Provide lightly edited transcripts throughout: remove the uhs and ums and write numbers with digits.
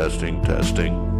testing, testing.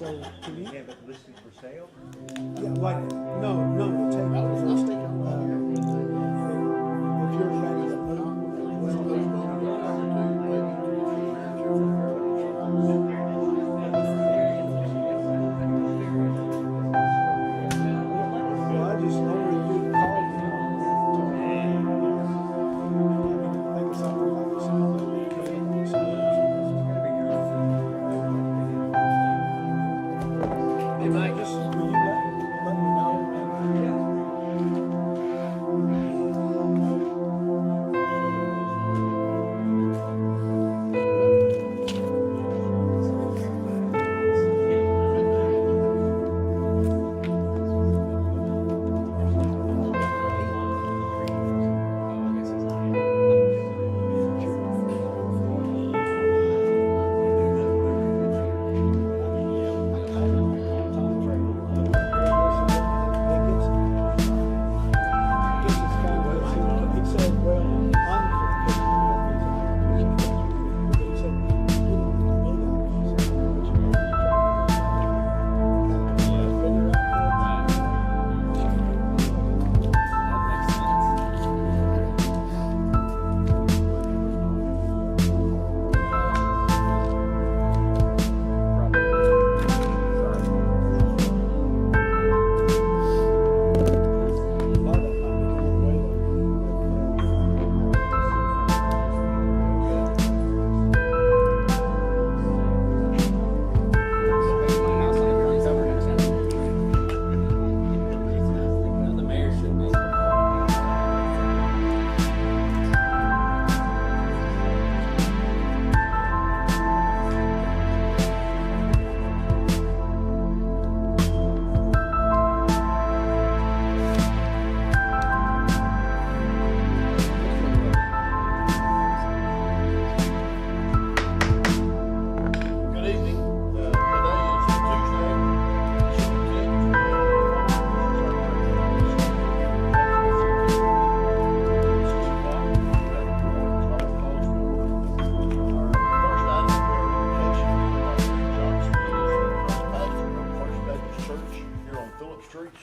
So can you? Have it listed for sale? Yeah, like no, the table. If you're ready to well, I just already did the call. I think it's something like hey, Mike, just will you let me know?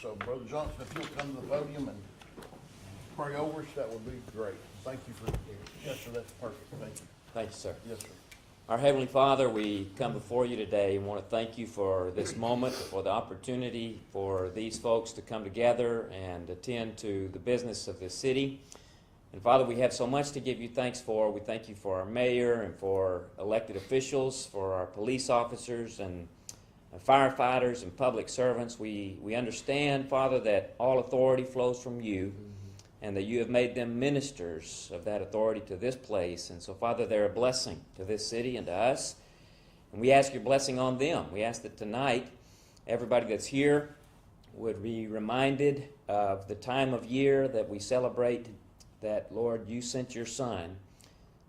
So Brother Johnson, if you'll come to the podium and pray over us, that would be great. Thank you for, yes sir, that's perfect. Thank you. Thank you, sir. Yes sir. Our Heavenly Father, we come before you today and want to thank you for this moment, for the opportunity for these folks to come together and attend to the business of this city. And Father, we have so much to give you thanks for. We thank you for our mayor and for elected officials, for our police officers and firefighters and public servants. We understand, Father, that all authority flows from you and that you have made them ministers of that authority to this place. And so, Father, they're a blessing to this city and to us. And we ask your blessing on them. We ask that tonight everybody that's here would be reminded of the time of year that we celebrate that, Lord, you sent your Son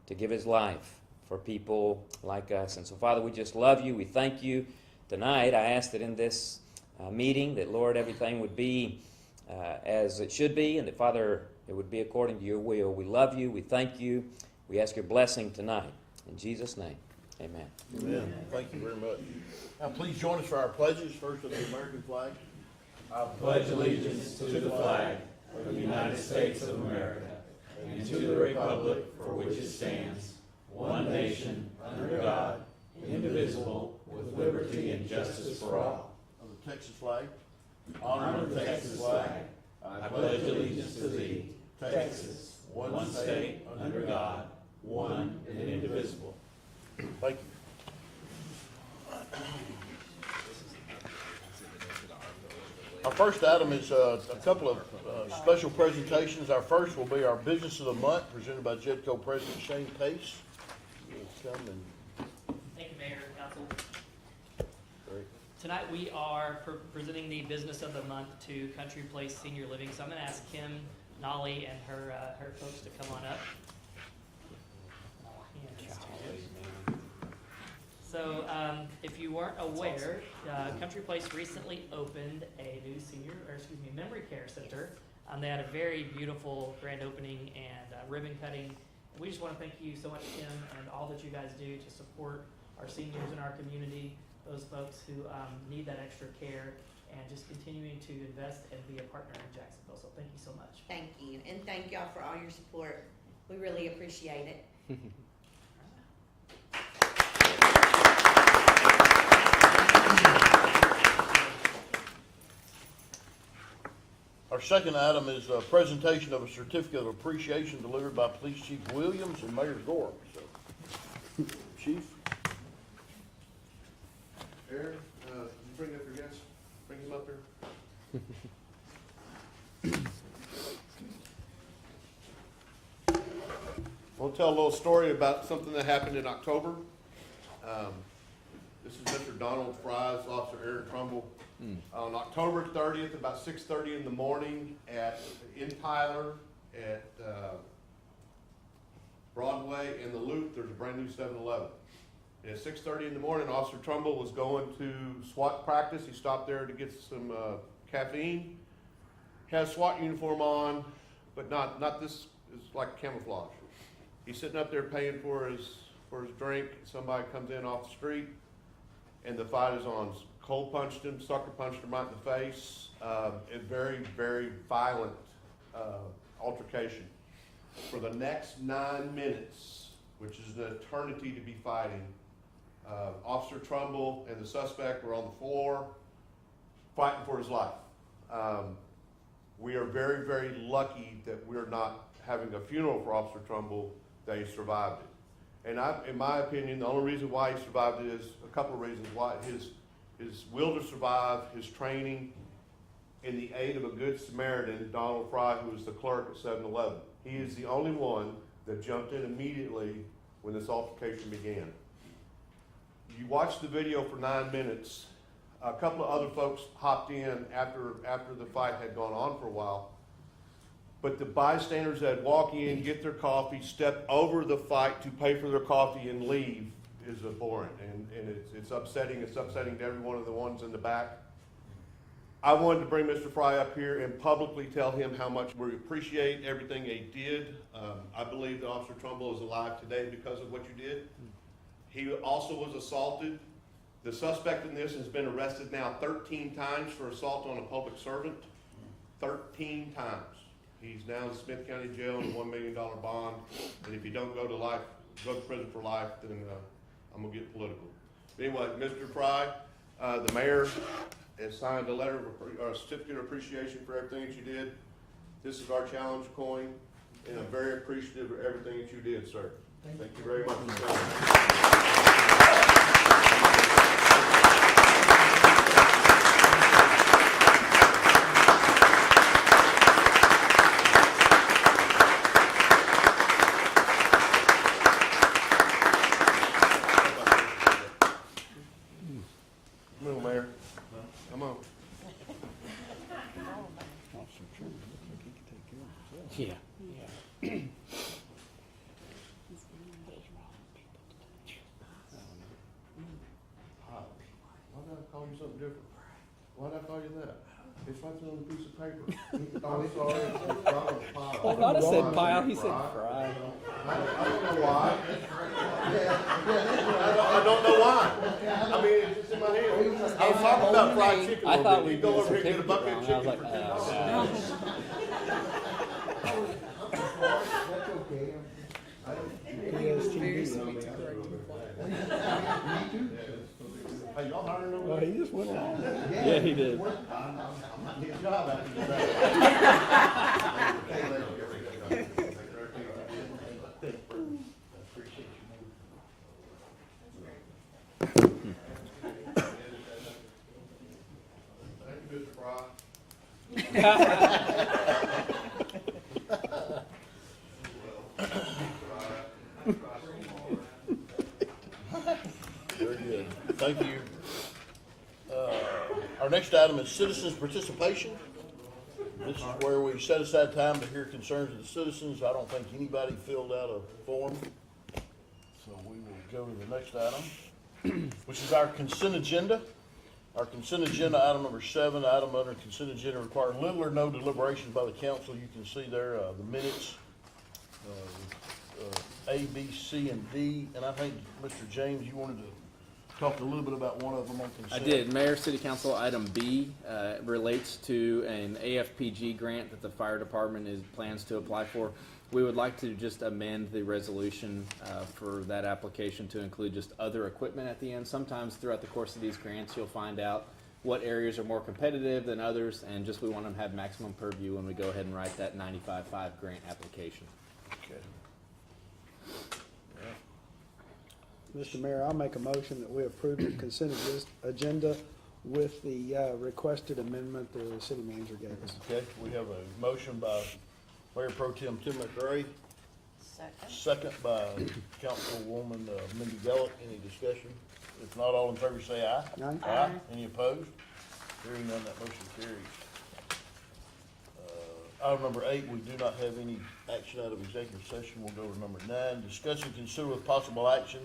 to give his life for people like us. And so, Father, we just love you. We thank you. Tonight, I ask that in this meeting that, Lord, everything would be as it should be, and that, Father, it would be according to your will. We love you. We thank you. We ask your blessing tonight. In Jesus' name, amen. Amen. Thank you very much. Now, please join us for our pledges. First of the American flag. I pledge allegiance to the flag of the United States of America and to the republic for which it stands, one nation, under God, indivisible, with liberty and justice for all. Of the Texas flag. Honor the Texas flag. I pledge allegiance to thee, Texas, one state, under God, one and indivisible. Thank you. Our first item is a couple of special presentations. Our first will be our Business of the Month, presented by JEDCO President Shane Pace. He'll come and Thank you, Mayor and Council. great. Tonight we are presenting the Business of the Month to Country Place Senior Living. So I'm going to ask Kim Nolly and her folks to come on up. So if you weren't aware, Country Place recently opened a new memory care center. They had a very beautiful grand opening and ribbon cutting. We just want to thank you so much, Kim, and all that you guys do to support our seniors in our community. those folks who need that extra care, and just continuing to invest and be a partner in Jacksonville. So thank you so much. Thank you, and thank y'all for all your support. We really appreciate it. Our second item is a presentation of a certificate of appreciation delivered by Police Chief Williams and Mayor Gorham. So, Chief? Aaron, you bring up your guests, bring them up here. I'll tell a little story about something that happened in October. This is Mr. Donald Fry's, Officer Aaron Trumbull. On October 30th, about 6:30 in the morning in Tyler at Broadway and the Loop, there's a brand new 7-Eleven. At 6:30 in the morning, Officer Trumbull was going to SWAT practice. He stopped there to get some caffeine. Has SWAT uniform on, but not this is like camouflage. He's sitting up there paying for his drink. Somebody comes in off the street, and the fight is on. Cold punched him, sucker punched him right in the face. A very, very violent altercation. For the next 9 minutes, which is an eternity to be fighting, Officer Trumbull and the suspect were on the floor fighting for his life. We are very, very lucky that we're not having a funeral for Officer Trumbull, that he survived it. And in my opinion, the only reason why he survived it is a couple of reasons why. His will to survive, his training, and the aid of a good Samaritan, Donald Fry, who was the clerk at 7-Eleven. He is the only one that jumped in immediately when this altercation began. You watched the video for 9 minutes. A couple of other folks hopped in after the fight had gone on for a while. But the bystanders that walk in, get their coffee, step over the fight to pay for their coffee and leave is abhorrent, and it's upsetting. It's upsetting to every one of the ones in the back. I wanted to bring Mr. Fry up here and publicly tell him how much we appreciate everything he did. I believe that Officer Trumbull is alive today because of what you did. He also was assaulted. The suspect in this has been arrested now 13 times for assault on a public servant. 13 times. He's now in Smith County Jail on a $1 million bond, and if you don't go to prison for life, then I'm gonna get political. Anyway, Mr. Fry, the mayor has signed a letter or a certificate of appreciation for everything that you did. This is our challenge coin, and I'm very appreciative of everything that you did, sir. Thank you very much for coming. Come on, Mayor. Come on. Yeah. Why did I call you something different? Why did I call you that? It's right there on the piece of paper. Oh, I'm sorry. It's Donald Pyle. I thought I said pile, he said Fry. fry. I don't know why. I don't know why. I mean, it's just in my head. I was talking about fried chicken a I little thought bit. we You go did over here and get a certificate bucket wrong. of I was chicken like, for $10. That's okay. Hey, y'all hiring over Well, there? he just went on. Yeah, he did. Good job after Thank you, Mr. Fry. Very good. Thank you. Our next item is citizens' participation. This is where we set aside time to hear concerns of the citizens. I don't think anybody filled out a form. So we will go to the next item, which is our consent agenda. Our consent agenda, item number 7, item under consent agenda require little or no deliberations by the council. You can see there the minutes, A, B, C, and D. And I think, Mr. James, you wanted to talked a little bit about one of them on I consent. did. Mayor, City Council, item B relates to an AFPG grant that the fire department plans to apply for. We would like to just amend the resolution for that application to include just other equipment at the end. Sometimes throughout the course of these grants, you'll find out what areas are more competitive than others, and just we want to have maximum purview when we go ahead and write that 95.5 grant application. Okay. Mr. Mayor, I'll make a motion that we approve the consent agenda with the requested amendment the city manager gave us. Okay, we have a motion by Mayor Pro Tem Tim McRae, Second. second by Councilwoman Mindy Gallup. Any discussion? If not, all in favor say aye. Aye. Aye. Any opposed? Hearing none, that motion carries. Item number 8, we do not have any action out of executive session. We'll go to number 9, discuss and consider with possible action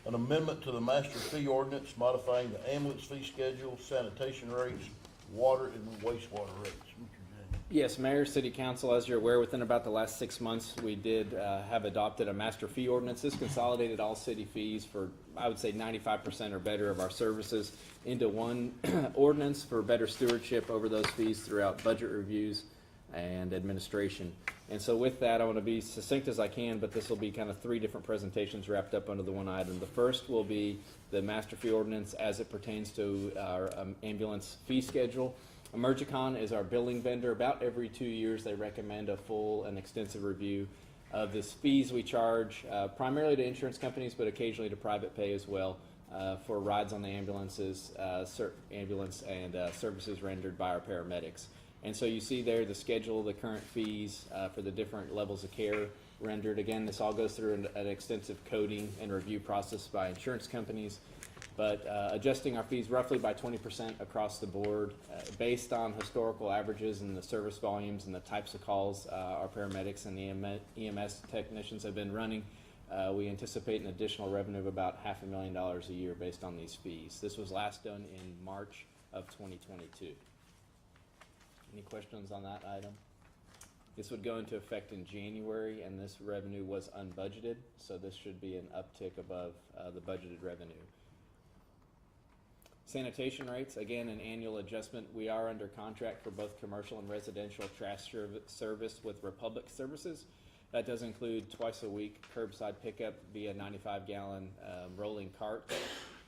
an amendment to the master fee ordinance modifying the ambulance fee schedule, sanitation rates, water and wastewater rates. Mr. James. Yes, Mayor, City Council, as you're aware, within about the last 6 months, we did have adopted a master fee ordinance. This consolidated all city fees for, I would say, 95% or better of our services into one ordinance for better stewardship over those fees throughout budget reviews and administration. And so with that, I want to be succinct as I can, but this will be kind of 3 different presentations wrapped up under the one item. The first will be the master fee ordinance as it pertains to our ambulance fee schedule. Emergicon is our billing vendor. About every 2 years, they recommend a full and extensive review of the fees we charge, primarily to insurance companies, but occasionally to private pay as well, for rides on the ambulances, ambulance and services rendered by our paramedics. And so you see there the schedule, the current fees for the different levels of care rendered. Again, this all goes through an extensive coding and review process by insurance companies, but adjusting our fees roughly by 20% across the board based on historical averages and the service volumes and the types of calls our paramedics and the EMS technicians have been running. We anticipate an additional revenue of about $500,000 a year based on these fees. This was last done in March of 2022. Any questions on that item? This would go into effect in January, and this revenue was unbudgeted, so this should be an uptick above the budgeted revenue. Sanitation rates, again, an annual adjustment. We are under contract for both commercial and residential trash service with Republic Services. That does include twice a week curbside pickup via 95-gallon rolling cart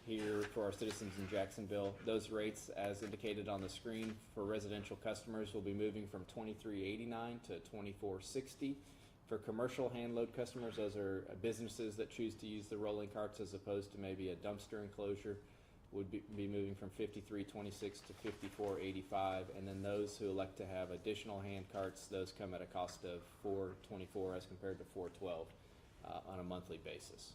here for our citizens in Jacksonville. Those rates, as indicated on the screen for residential customers, will be moving from $23.89 to $24.60. For commercial hand load customers, those are businesses that choose to use the rolling carts as opposed to maybe a dumpster enclosure, would be moving from $53.26 to $54.85. And then those who elect to have additional hand carts, those come at a cost of $4.24 as compared to $4.12 on a monthly basis.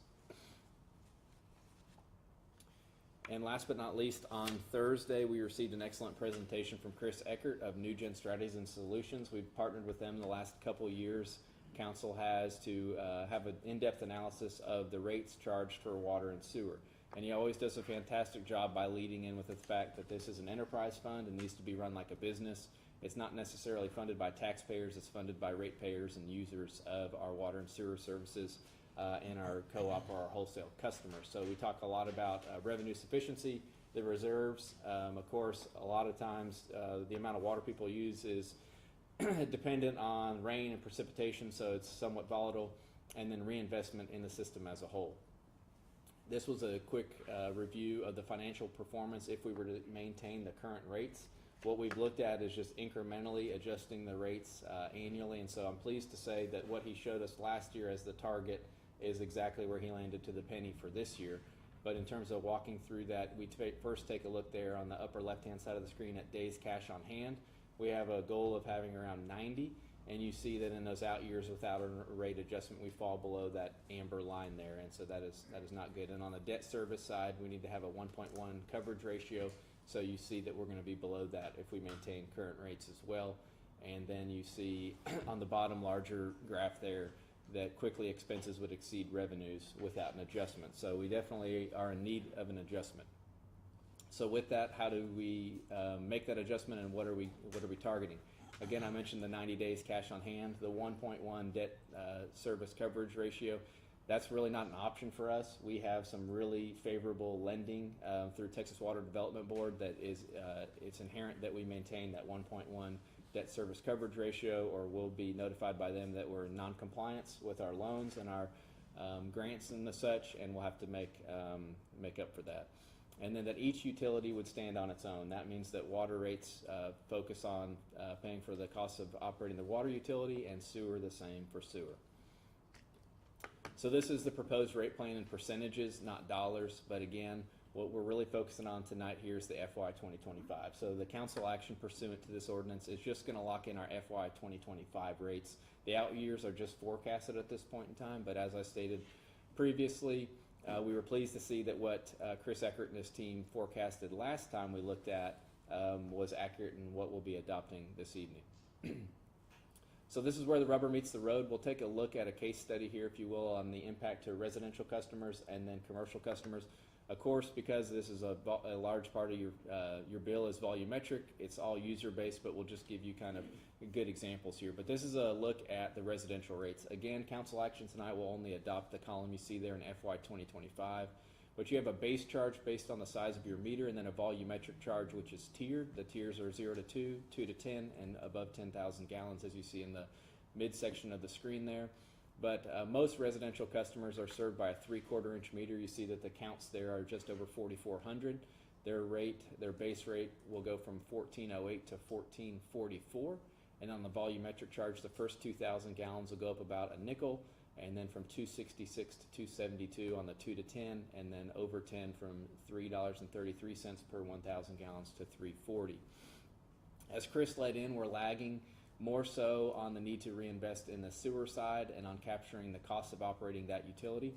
And last but not least, on Thursday, we received an excellent presentation from Chris Eckert of New Gen Strategies and Solutions. We've partnered with them the last couple of years. Council has to have an in-depth analysis of the rates charged for water and sewer. And he always does a fantastic job by leading in with the fact that this is an enterprise fund and needs to be run like a business. It's not necessarily funded by taxpayers, it's funded by ratepayers and users of our water and sewer services. And our co-op or our wholesale customers. So we talk a lot about revenue sufficiency, the reserves. Of course, a lot of times the amount of water people use is dependent on rain and precipitation, so it's somewhat volatile, and then reinvestment in the system as a whole. This was a quick review of the financial performance if we were to maintain the current rates. What we've looked at is just incrementally adjusting the rates annually, and so I'm pleased to say that what he showed us last year as the target is exactly where he landed to the penny for this year. But in terms of walking through that, we first take a look there on the upper left-hand side of the screen at days cash on hand. We have a goal of having around 90, and you see that in those out years without a rate adjustment, we fall below that amber line there, and so that is not good. And on the debt service side, we need to have a 1.1 coverage ratio, so you see that we're going to be below that if we maintain current rates as well. And then you see on the bottom larger graph there, that quickly expenses would exceed revenues without an adjustment. So we definitely are in need of an adjustment. So with that, how do we make that adjustment, and what are we targeting? Again, I mentioned the 90 days cash on hand, the 1.1 debt service coverage ratio. That's really not an option for us. We have some really favorable lending through Texas Water Development Board that is, it's inherent that we maintain that 1.1 debt service coverage ratio, or we'll be notified by them that we're in non-compliance with our loans and our grants and the such, and we'll have to make up for that. And then that each utility would stand on its own. That means that water rates focus on paying for the cost of operating the water utility, and sewer the same for sewer. So this is the proposed rate plan in percentages, not dollars, but again, what we're really focusing on tonight here is the FY 2025. So the council action pursuant to this ordinance is just going to lock in our FY 2025 rates. The out years are just forecasted at this point in time, but as I stated previously, we were pleased to see that what Chris Eckert and his team forecasted last time we looked at was accurate in what we'll be adopting this evening. So this is where the rubber meets the road. We'll take a look at a case study here, if you will, on the impact to residential customers and then commercial customers. Of course, because this is a large part of your bill is volumetric, it's all user-based, but we'll just give you kind of good examples here. But this is a look at the residential rates. Again, council action tonight will only adopt the column you see there in FY 2025. But you have a base charge based on the size of your meter, and then a volumetric charge, which is tiered. The tiers are 0 to 2, 2 to 10, and above 10,000 gallons, as you see in the midsection of the screen there. But most residential customers are served by a 3/4 inch meter. You see that the counts there are just over 4,400. Their base rate will go from $14.08 to $14.44. And on the volumetric charge, the first 2,000 gallons will go up about a nickel, and then from $2.66 to $2.72 on the 2 to 10, and then over 10 from $3.33 per 1,000 gallons to $3.40. As Chris led in, we're lagging more so on the need to reinvest in the sewer side and on capturing the cost of operating that utility.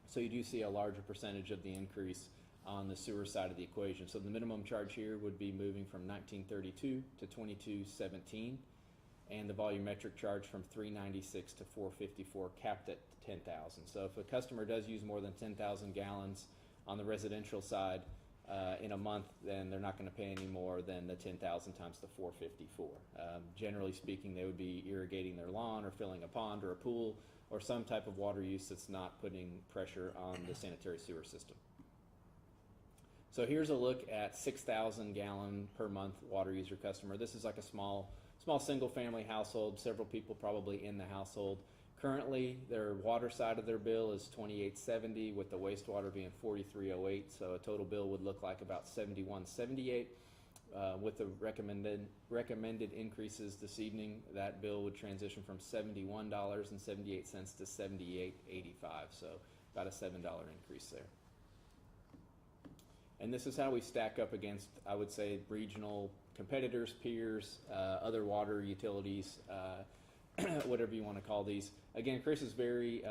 So you do see a larger percentage of the increase on the sewer side of the equation. So the minimum charge here would be moving from $19.32 to $22.17, and the volumetric charge from $3.96 to $4.54, capped at 10,000. So if a customer does use more than 10,000 gallons on the residential side in a month, then they're not going to pay any more than the 10,000 times the $4.54. Generally speaking, they would be irrigating their lawn or filling a pond or a pool or some type of water use that's not putting pressure on the sanitary sewer system. So here's a look at 6,000 gallon per month water user customer. This is like a small single family household, several people probably in the household. Currently, their water side of their bill is $28.70, with the wastewater being $43.08. So a total bill would look like about $71.78. With the recommended increases this evening, that bill would transition from $71.78 to $78.85. So about a $7 increase there. And this is how we stack up against, I would say, regional competitors, peers, other water utilities, whatever you want to call these. Again, Chris is very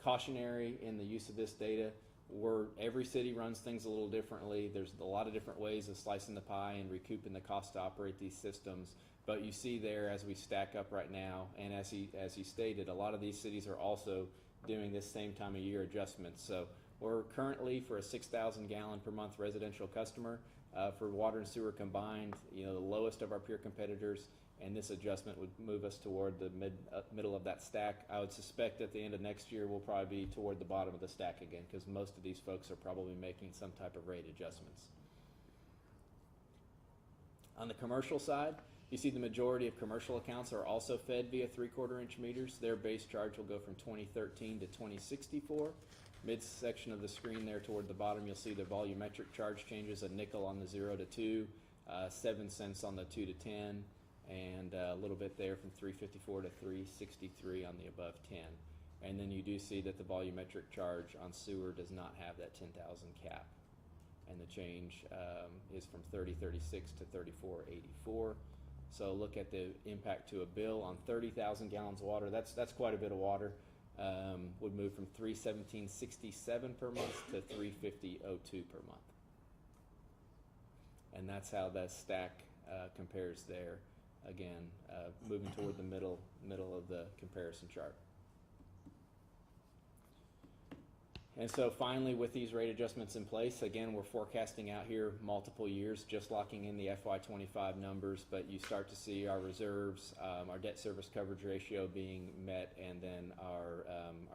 cautionary in the use of this data. Every city runs things a little differently. There's a lot of different ways of slicing the pie and recouping the cost to operate these systems. But you see there, as we stack up right now, and as he stated, a lot of these cities are also doing this same time of year adjustments. So we're currently, for a 6,000 gallon per month residential customer, for water and sewer combined, the lowest of our peer competitors, and this adjustment would move us toward the middle of that stack. I would suspect at the end of next year we'll probably be toward the bottom of the stack again, because most of these folks are probably making some type of rate adjustments. On the commercial side, you see the majority of commercial accounts are also fed via 3/4 inch meters. Their base charge will go from $20.13 to $20.64. Midsection of the screen there toward the bottom, you'll see the volumetric charge changes, a nickel on the 0 to 2, 7 cents on the 2 to 10, and a little bit there from $3.54 to $3.63 on the above 10. And then you do see that the volumetric charge on sewer does not have that 10,000 cap. And the change is from $30.36 to $34.84. So look at the impact to a bill on 30,000 gallons of water. That's quite a bit of water. Would move from $317.67 per month to $350.02 per month. And that's how that stack compares there. Again, moving toward the middle of the comparison chart. And so finally, with these rate adjustments in place, again, we're forecasting out here multiple years, just locking in the FY25 numbers, but you start to see our reserves, our debt service coverage ratio being met, and then our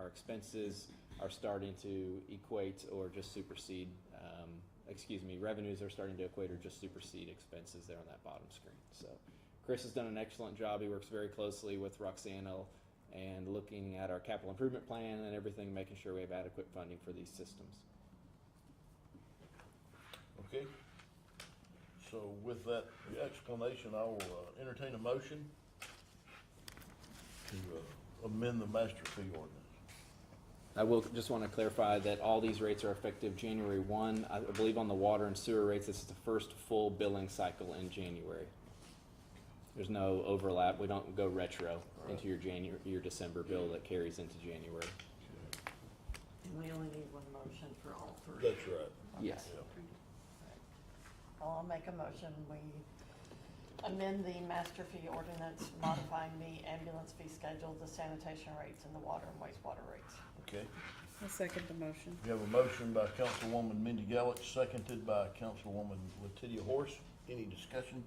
expenses are starting to equate or just supersede, revenues are starting to equate or just supersede expenses there on that bottom screen. So Chris has done an excellent job. He works very closely with Roxanna and looking at our capital improvement plan and everything, making sure we have adequate funding for these systems. Okay. So with that explanation, I will entertain a motion to amend the master fee ordinance. I will just want to clarify that all these rates are effective January 1. I believe on the water and sewer rates, this is the first full billing cycle in January. There's no overlap. We don't go retro into your December bill that carries into January. And we only need one motion for all three. That's right. Yes. Yeah. I'll make a motion, we amend the master fee ordinance modifying the ambulance fee schedule, the sanitation rates, and the water and wastewater rates. Okay. I'll second the motion. We have a motion by Councilwoman Mindy Gallick, seconded by Councilwoman Letitia Horse. Any discussion?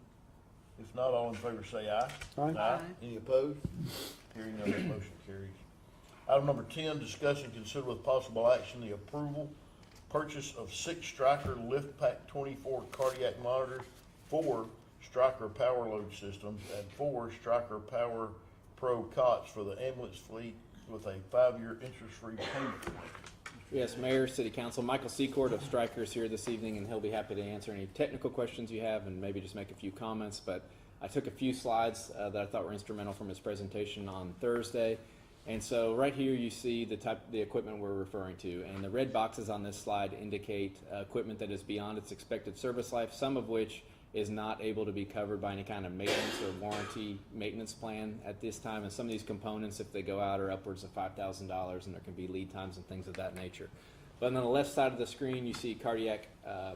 If not, all in favor say aye. Aye. Any opposed? Hearing none, the motion carries. Item number 10, discuss and consider with possible action the approval, purchase of 6 Stryker LiftPak 24 cardiac monitors, 4 Stryker Power Load systems, and 4 Stryker Power Pro cots for the ambulance fleet with a 5-year interest-free payment plan. Yes, Mayor, City Council, Michael Secord of Stryker is here this evening, and he'll be happy to answer any technical questions you have and maybe just make a few comments. But I took a few slides that I thought were instrumental from his presentation on Thursday. And so right here you see the equipment we're referring to, and the red boxes on this slide indicate equipment that is beyond its expected service life, some of which is not able to be covered by any kind of maintenance or warranty maintenance plan at this time. And some of these components, if they go out, are upwards of $5,000, and there can be lead times and things of that nature. But on the left side of the screen, you see cardiac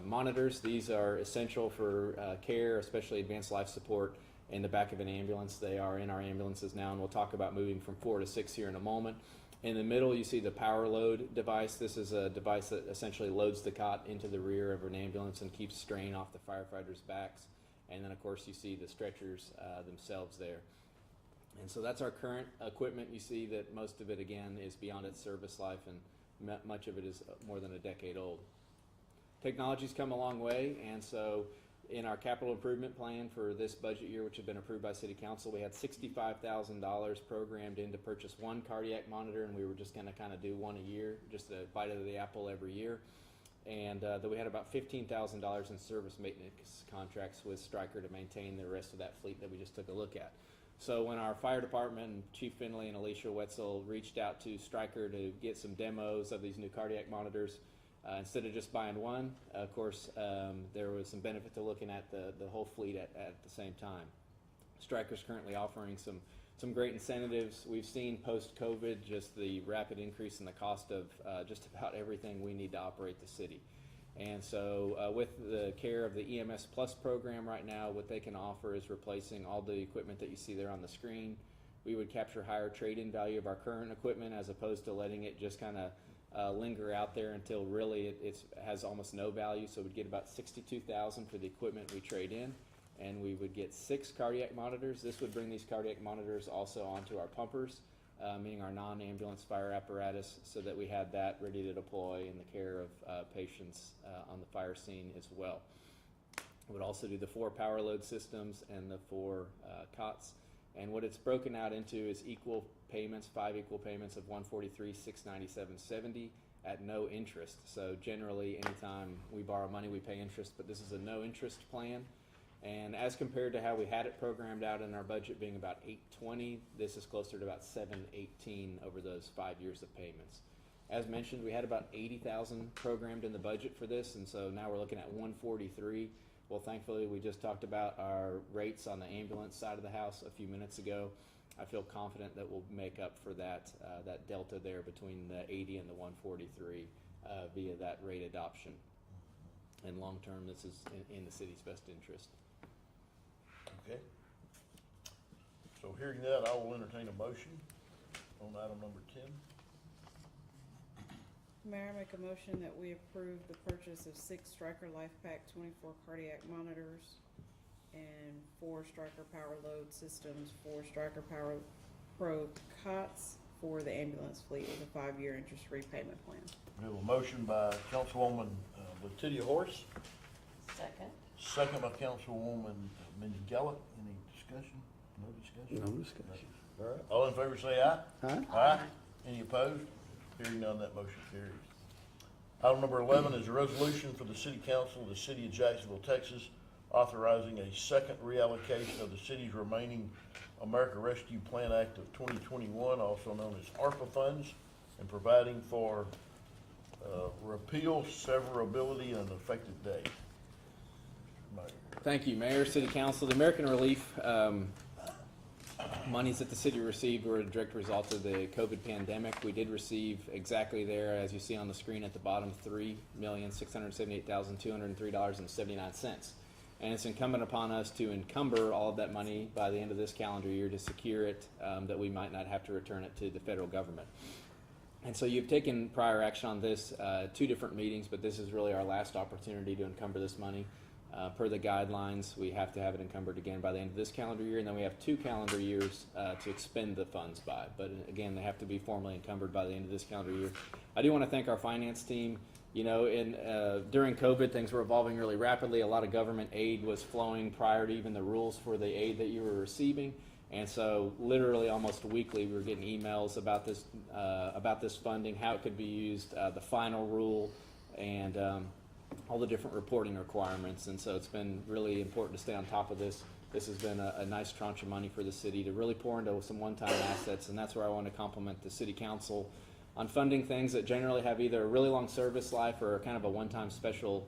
monitors. These are essential for care, especially advanced life support in the back of an ambulance. They are in our ambulances now, and we'll talk about moving from 4 to 6 here in a moment. In the middle, you see the power load device. This is a device that essentially loads the cot into the rear of an ambulance and keeps strain off the firefighters' backs. And then, of course, you see the stretchers themselves there. And so that's our current equipment. You see that most of it, again, is beyond its service life, and much of it is more than a decade old. Technology's come a long way, and so in our capital improvement plan for this budget year, which had been approved by City Council, we had $65,000 programmed in to purchase 1 cardiac monitor, and we were just going to kind of do 1 a year, just a bite of the apple every year. And then we had about $15,000 in service maintenance contracts with Stryker to maintain the rest of that fleet that we just took a look at. So when our fire department and Chief Finley and Alicia Wetzel reached out to Stryker to get some demos of these new cardiac monitors, instead of just buying 1, of course, there was some benefit to looking at the whole fleet at the same time. Stryker's currently offering some great incentives. We've seen post-COVID just the rapid increase in the cost of just about everything we need to operate the city. And so with the care of the EMS Plus program right now, what they can offer is replacing all the equipment that you see there on the screen. We would capture higher trade-in value of our current equipment as opposed to letting it just kind of linger out there until really it has almost no value. So we'd get about $62,000 for the equipment we trade in, and we would get 6 cardiac monitors. This would bring these cardiac monitors also onto our pumpers, meaning our non-ambulance fire apparatus, so that we had that ready to deploy in the care of patients on the fire scene as well. We would also do the 4 power load systems and the 4 cots. And what it's broken out into is equal payments, 5 equal payments of $143,697.70 at no interest. So generally, anytime we borrow money, we pay interest, but this is a no interest plan. And as compared to how we had it programmed out in our budget being about $820, this is closer to about $718 over those 5 years of payments. As mentioned, we had about $80,000 programmed in the budget for this, and so now we're looking at $143. Well, thankfully, we just talked about our rates on the ambulance side of the house a few minutes ago. I feel confident that we'll make up for that delta there between the 80 and the 143 via that rate adoption. And long term, this is in the city's best interest. Okay. So hearing that, I will entertain a motion on item number 10. Mayor, I make a motion that we approve the purchase of 6 Stryker Life Pack 24 cardiac monitors and 4 Stryker Power Load systems, 4 Stryker Power Pro cots for the ambulance fleet with a 5-year interest repayment plan. We have a motion by Councilwoman Letitia Horace, second by Councilwoman Mindy Gallup. Any discussion? No discussion? No discussion. All right, all in favor say aye. Aye. Aye. Any opposed? Hearing none, that motion carries. Item number 11 is a resolution for the City Council of the City of Jacksonville, Texas, authorizing a second reallocation of the city's remaining America Rescue Plan Act of 2021, also known as ARPA funds, and providing for repeal, severability, and an effective date. Mayor. Thank you, Mayor, City Council. The American Relief monies that the city received were a direct result of the COVID pandemic. We did receive exactly there, as you see on the screen at the bottom, $3,678,203.79. And it's incumbent upon us to encumber all of that money by the end of this calendar year to secure it, that we might not have to return it to the federal government. And so you've taken prior action on this, 2 different meetings, but this is really our last opportunity to encumber this money. Per the guidelines, we have to have it encumbered again by the end of this calendar year, and then we have 2 calendar years to expend the funds by. But again, they have to be formally encumbered by the end of this calendar year. I do want to thank our finance team. You know, during COVID, things were evolving really rapidly. A lot of government aid was flowing prior to even the rules for the aid that you were receiving. And so literally almost weekly, we were getting emails about this funding, how it could be used, the final rule, and all the different reporting requirements. And so it's been really important to stay on top of this. This has been a nice tranche of money for the city to really pour into some one-time assets, and that's where I want to compliment the City Council on funding things that generally have either a really long service life or kind of a one-time special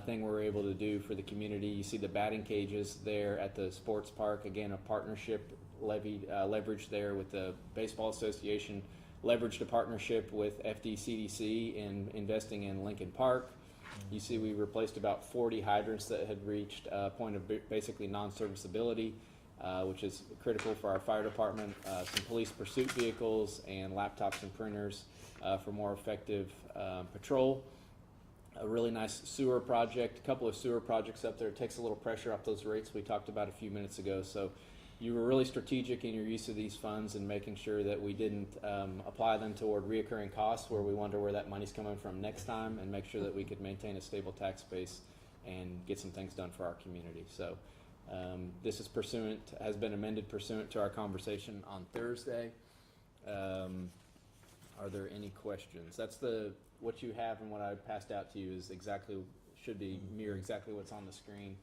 thing we're able to do for the community. You see the batting cages there at the sports park. Again, a partnership leveraged there with the Baseball Association, leveraged a partnership with FDCDC in investing in Lincoln Park. You see we replaced about 40 hydrants that had reached a point of basically non-serviceability, which is critical for our fire department, some police pursuit vehicles, and laptops and printers for more effective patrol. A really nice sewer project, a couple of sewer projects up there. It takes a little pressure off those rates we talked about a few minutes ago. So you were really strategic in your use of these funds and making sure that we didn't apply them toward reoccurring costs where we wonder where that money's coming from next time, and make sure that we could maintain a stable tax base and get some things done for our community. So this is has been amended pursuant to our conversation on Thursday. Are there any questions? That's what you have, and what I passed out to you is should be mirror exactly what's on the screen.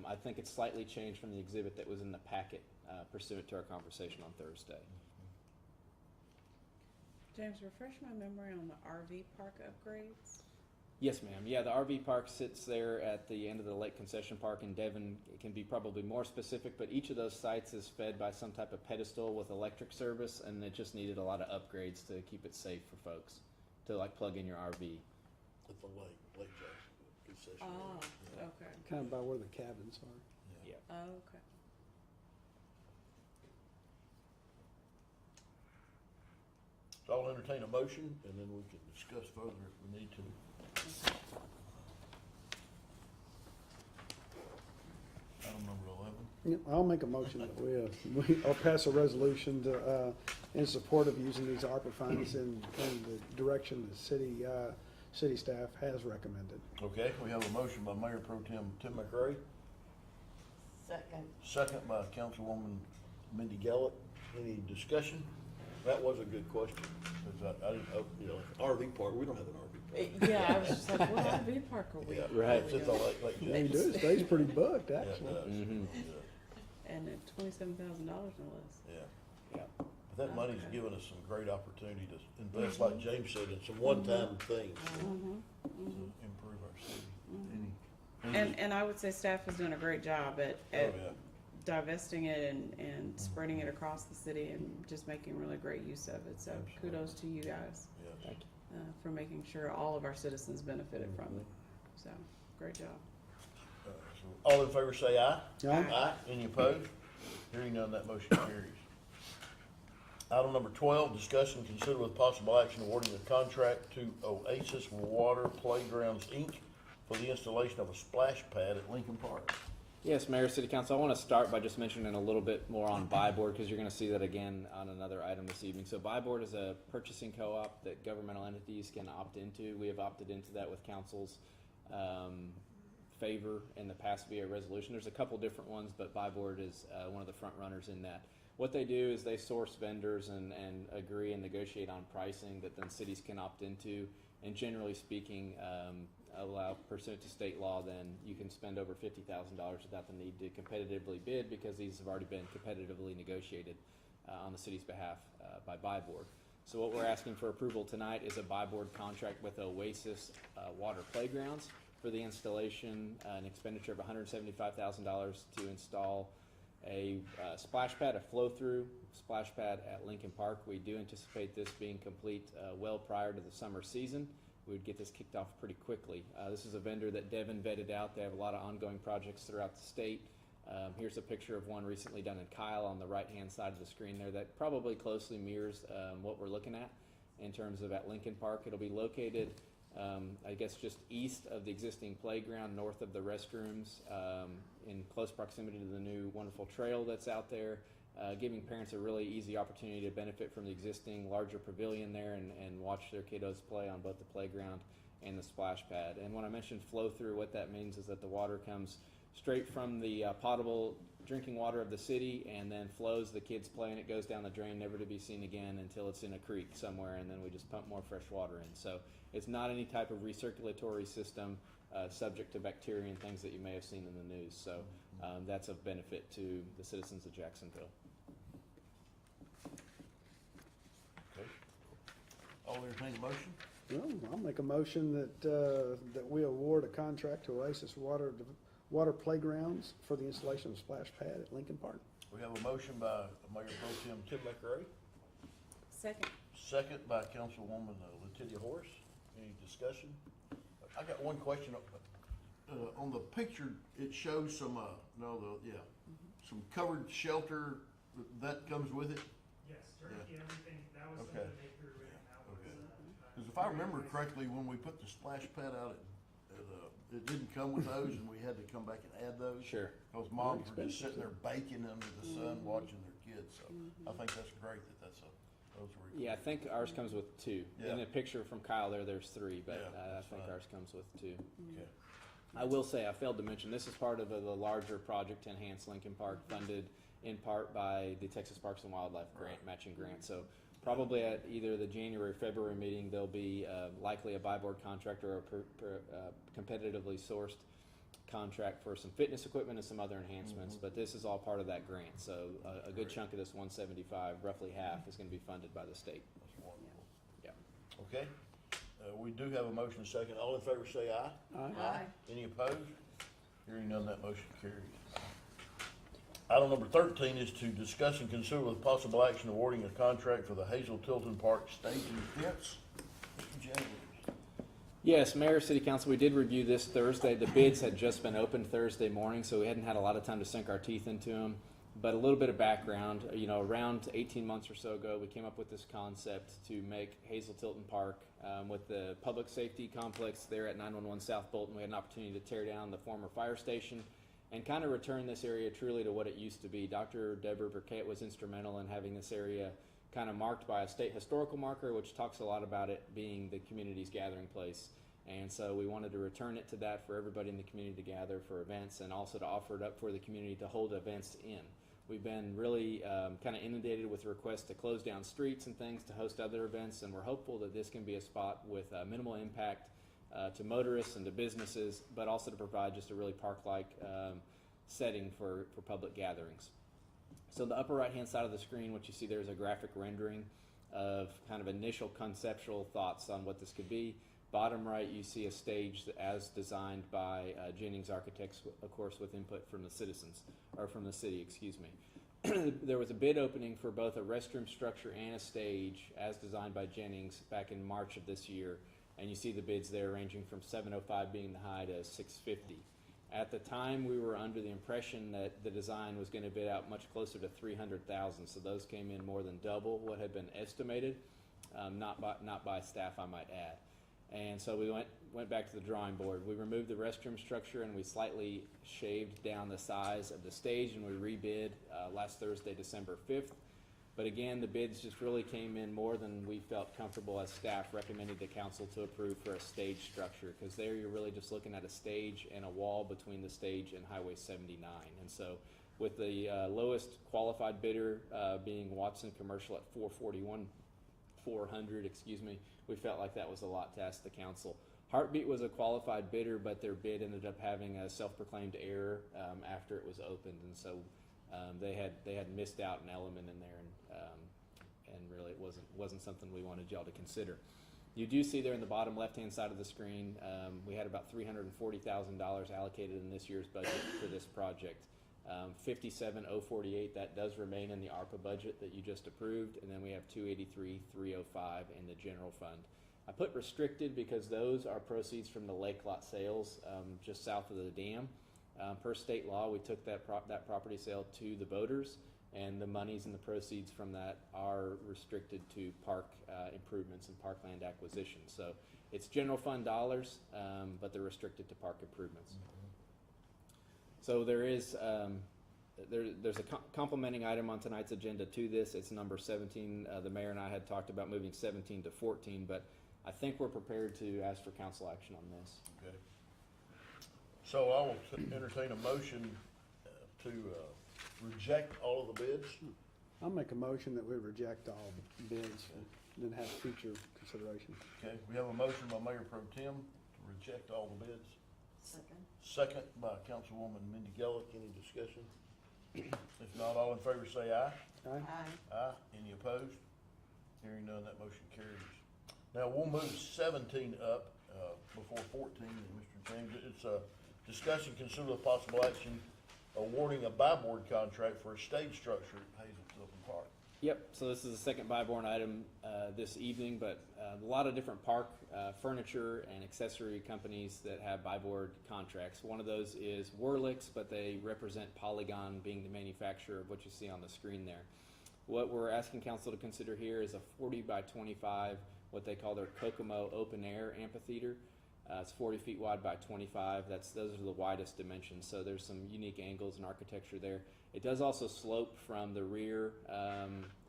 I think it's slightly changed from the exhibit that was in the packet pursuant to our conversation on Thursday. James, refresh my memory on the RV park upgrades. Yes, ma'am. Yeah, the RV park sits there at the end of the Lake Concession Park in Devon. It can be probably more specific, but each of those sites is fed by some type of pedestal with electric service, and it just needed a lot of upgrades to keep it safe for folks to plug in your RV. At the Lake Jacksonville concession. Oh, Yeah. okay. Kind of by where the cabins are. Yeah. Oh, okay. So I'll entertain a motion, and then we can discuss further if we need to. Item number 11. Yep, I'll make a motion that I'll pass a resolution to, in support of using these ARPA funds in the direction the city staff has recommended. Okay, we have a motion by Mayor Pro Tem Tim McRae, second by Councilwoman Mindy Gallup. Any discussion? That was a good question, because I didn't know, RV park, we don't have an RV park. Yeah, I was just like, what RV park are we? Yeah, Right. It's at the Lake Yeah, you do, Jacksonville. it stays pretty booked, Yeah, it actually. does. Mhm. Yeah, And at $27,000 no less. yeah. Yeah. But that money's Okay. given us some great opportunity to invest, like James said, in some one-time things to improve our city. And I would say staff has done a great job at Oh, yeah. divesting it and spreading it across the city and just making really great use of it. So Absolutely. kudos to you guys Yes. Thank you. for making sure all of our citizens benefited from it. So, great job. So all in favor say aye. Aye. Aye. Any opposed? Hearing none, that motion carries. Item number 12, discuss and consider with possible action awarding a contract to Oasis Water Playgrounds, Inc. for the installation of a splash pad at Lincoln Park. Yes, Mayor, City Council, I want to start by just mentioning a little bit more on Buy Board, because you're going to see that again on another item this evening. So Buy Board is a purchasing co-op that governmental entities can opt into. We have opted into that with council's favor in the past via resolution. There's a couple different ones, but Buy Board is one of the front runners in that. What they do is they source vendors and agree and negotiate on pricing that then cities can opt into. And generally speaking, allow pursuant to state law, then you can spend over $50,000 without the need to competitively bid, because these have already been competitively negotiated on the city's behalf by Buy Board. So what we're asking for approval tonight is a Buy Board contract with Oasis Water Playgrounds for the installation, an expenditure of $175,000 to install a splash pad, a flow-through splash pad at Lincoln Park. We do anticipate this being complete well prior to the summer season. We would get this kicked off pretty quickly. This is a vendor that Devin vetted out. They have a lot of ongoing projects throughout the state. Here's a picture of one recently done in Kyle on the right-hand side of the screen there that probably closely mirrors what we're looking at in terms of at Lincoln Park. It'll be located, I guess, just east of the existing playground, north of the restrooms, in close proximity to the new wonderful trail that's out there, giving parents a really easy opportunity to benefit from the existing larger pavilion there and watch their kiddos play on both the playground and the splash pad. And when I mentioned flow through, what that means is that the water comes straight from the potable drinking water of the city and then flows. The kids play and it goes down the drain, never to be seen again until it's in a creek somewhere, and then we just pump more fresh water in. So it's not any type of recirculatory system subject to bacteria and things that you may have seen in the news. So that's of benefit to the citizens of Jacksonville. Okay. I'll entertain a motion. Well, I'll make a motion that we award a contract to Oasis Water Playgrounds for the installation of a splash pad at Lincoln Park. We have a motion by Mayor Pro Tem Tidbecker-A, Second. second by Councilwoman Letitia Horace. Any discussion? I got one question. On the picture, it shows some, some covered shelter that comes with it. Yes, turnkey, everything, that was Okay. something they threw in, that was, Okay. Because if I remember correctly, when we put the splash pad out, it didn't come with those, and we had to come back and add those. Sure. Those moms were just sitting there baking under the sun, watching their kids. So I think that's great that those were. Yeah, I think ours comes with two. Yeah. In the picture from Kyle there's three, but Yeah, I that's think fine. ours comes with two. Okay. I will say, I failed to mention, this is part of the larger project to enhance Lincoln Park, funded in part by the Texas Parks and Wildlife grant, matching grant. So probably at either the January or February meeting, there'll be likely a buy board contract or a competitively sourced contract for some fitness equipment and some other enhancements. But this is all part of that grant. So a good chunk of this 175, roughly half, is going to be funded by the state. That's wonderful. Yeah. Okay. We do have a motion and second. All in favor say aye. Aye. Any opposed? Hearing none, that motion carries. Item number 13 is to discuss and consider with possible action awarding a contract for the Hazel Tilton Park stage and fence. Mr. James. Yes, Mayor, City Council, we did review this Thursday. The bids had just been opened Thursday morning, so we hadn't had a lot of time to sink our teeth into them. But a little bit of background, around 18 months or so ago, we came up with this concept to make Hazel Tilton Park with the public safety complex there at 911 South Bolton. We had an opportunity to tear down the former fire station and kind of return this area truly to what it used to be. Dr. Deborah Burkett was instrumental in having this area kind of marked by a state historical marker, which talks a lot about it being the community's gathering place. And so we wanted to return it to that for everybody in the community to gather for events, and also to offer it up for the community to hold events in. We've been really kind of inundated with requests to close down streets and things to host other events, and we're hopeful that this can be a spot with minimal impact to motorists and to businesses, but also to provide just a really park-like setting for public gatherings. So the upper right-hand side of the screen, what you see there is a graphic rendering of kind of initial conceptual thoughts on what this could be. Bottom right, you see a stage as designed by Jennings Architects, of course, with input from the citizens, or from the city, excuse me. There was a bid opening for both a restroom structure and a stage as designed by Jennings back in March of this year. And you see the bids there ranging from $705 being the high to $650. At the time, we were under the impression that the design was going to bid out much closer to 300,000. So those came in more than double what had been estimated, not by staff, I might add. And so we went back to the drawing board. We removed the restroom structure and we slightly shaved down the size of the stage, and we rebid last Thursday, December 5th. But again, the bids just really came in more than we felt comfortable as staff recommended the council to approve for a stage structure, because there you're really just looking at a stage and a wall between the stage and Highway 79. And so with the lowest qualified bidder being Watson Commercial at $400, we felt like that was a lot to ask the council. Heartbeat was a qualified bidder, but their bid ended up having a self-proclaimed error after it was opened, and so they had missed out an element in there, and really it wasn't something we wanted y'all to consider. You do see there in the bottom left-hand side of the screen, we had about $340,000 allocated in this year's budget for this project. 57,048, that does remain in the ARPA budget that you just approved, and then we have 283,305 in the general fund. I put restricted because those are proceeds from the lake lot sales just south of the dam. Per state law, we took that property sale to the boaters, and the monies and the proceeds from that are restricted to park improvements and parkland acquisition. So it's general fund dollars, but they're restricted to park improvements. So there is there's a complementing item on tonight's agenda to this. It's number 17. The mayor and I had talked about moving 17 to 14, but I think we're prepared to ask for council action on this. Okay. So I will entertain a motion to reject all of the bids. I'll make a motion that we reject all bids and then have future consideration. Okay, we have a motion by Mayor Pro Tem to reject all the bids. Second. Second by Councilwoman Mindy Gallick. Any discussion? If not, all in favor say aye. Aye. Aye. Aye. Any opposed? Hearing none, that motion carries. Now, we'll move 17 up before 14, Mr. James. It's a discussion, consider the possible action awarding a buy board contract for a stage structure at Hazel Tilton Park. Yep, so this is the second buy-born item this evening, but a lot of different park furniture and accessory companies that have buy-board contracts. One of those is Whirlix, but they represent Polygon being the manufacturer of what you see on the screen there. What we're asking council to consider here is a 40 by 25, what they call their Kokomo open air amphitheater. It's 40 feet wide by 25. Those are the widest dimensions, so there's some unique angles and architecture there. It does also slope from the rear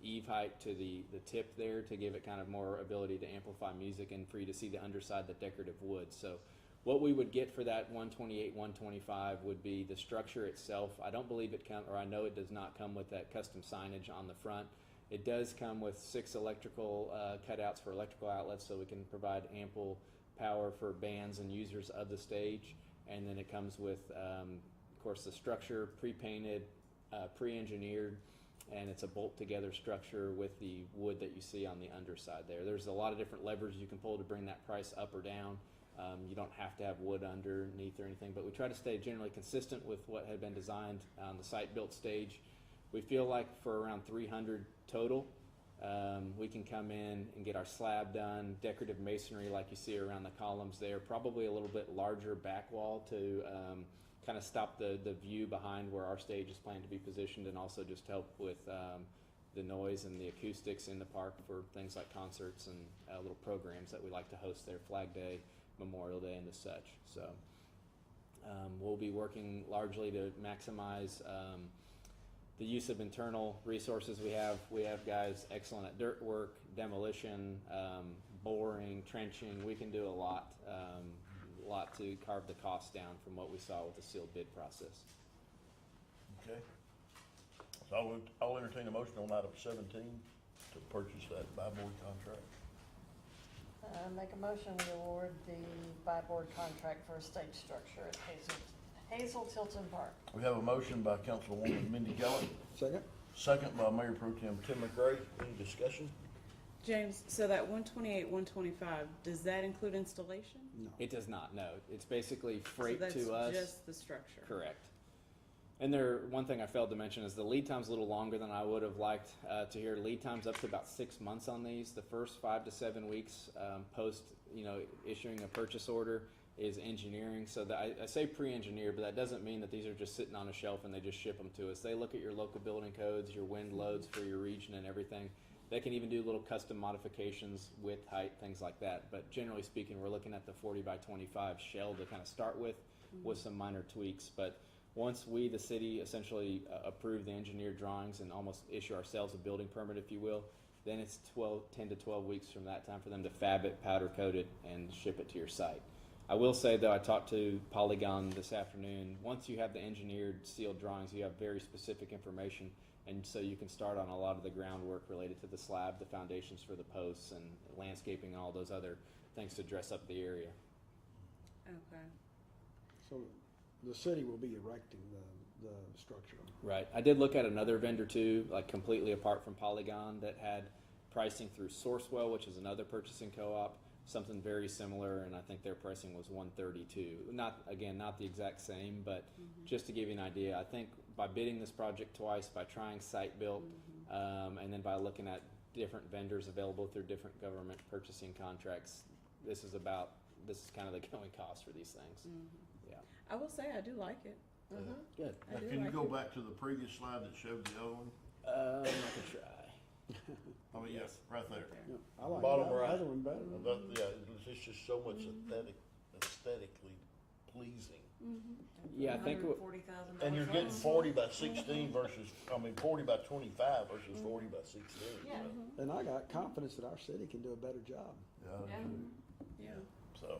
eave height to the tip there to give it kind of more ability to amplify music and for you to see the underside, the decorative wood. So what we would get for that 128, 125 would be the structure itself. I don't believe I know it does not come with that custom signage on the front. It does come with 6 electrical cutouts for electrical outlets, so we can provide ample power for bands and users of the stage. And then it comes with, of course, the structure pre-painted, pre-engineered, and it's a bolt-together structure with the wood that you see on the underside there. There's a lot of different levers you can pull to bring that price up or down. You don't have to have wood underneath or anything, but we try to stay generally consistent with what had been designed on the site-built stage. We feel like for around 300 total, we can come in and get our slab done, decorative masonry like you see around the columns there, probably a little bit larger back wall to kind of stop the view behind where our stage is planned to be positioned, and also just help with the noise and the acoustics in the park for things like concerts and little programs that we like to host there, Flag Day, Memorial Day, and as such. So we'll be working largely to maximize the use of internal resources we have. We have guys excellent at dirt work, demolition, boring, trenching. We can do a lot to carve the cost down from what we saw with the sealed bid process. Okay. So I'll entertain a motion on item 17 to purchase that buy board contract. Make a motion, we award the buy board contract for a stage structure at Hazel Tilton Park. We have a motion by Councilwoman Mindy Gallick, Second? second by Mayor Pro Tem Tim McRae. Any discussion? James, so that 128, 125, does that include installation? No. It does not, no. It's basically freight So to us. that's just the structure? Correct. And one thing I failed to mention is the lead time's a little longer than I would have liked to hear. Lead time's up to about 6 months on these. The first 5 to 7 weeks post, issuing a purchase order, is engineering. So that I say pre-engineered, but that doesn't mean that these are just sitting on a shelf and they just ship them to us. They look at your local building codes, your wind loads for your region and everything. They can even do little custom modifications, width, height, things like that. But generally speaking, we're looking at the 40 by 25 shell to kind of start with some minor tweaks. But once we, the city, essentially approve the engineered drawings and almost issue ourselves a building permit, if you will, then it's 10 to 12 weeks from that time for them to fab it, powder coat it, and ship it to your site. I will say, though, I talked to Polygon this afternoon. Once you have the engineered sealed drawings, you have very specific information, and so you can start on a lot of the groundwork related to the slab, the foundations for the posts, and landscaping, and all those other things to dress up the area. Okay. So the city will be erecting the structure. Right. I did look at another vendor too, like completely apart from Polygon, that had pricing through Sourcewell, which is another purchasing co-op, something very similar, and I think their pricing was $132. Not the exact same, but just to give you an idea, I think by bidding this project twice, by trying site built, and then by looking at different vendors available through different government purchasing contracts, this is kind of the going cost for these things. Yeah. I will say I do like it. Good. I do Can you like go it. back to the previous slide that showed the other one? I can try. I mean, yes, right there. Yeah, I like Bottom the right. other one better. It's just so much aesthetically pleasing. Yeah, I think. $140,000. And you're getting 40 by 16 versus, 40 by 25 versus 40 by 16. Yeah. And I got confidence that our city can do a better job. Yeah. So.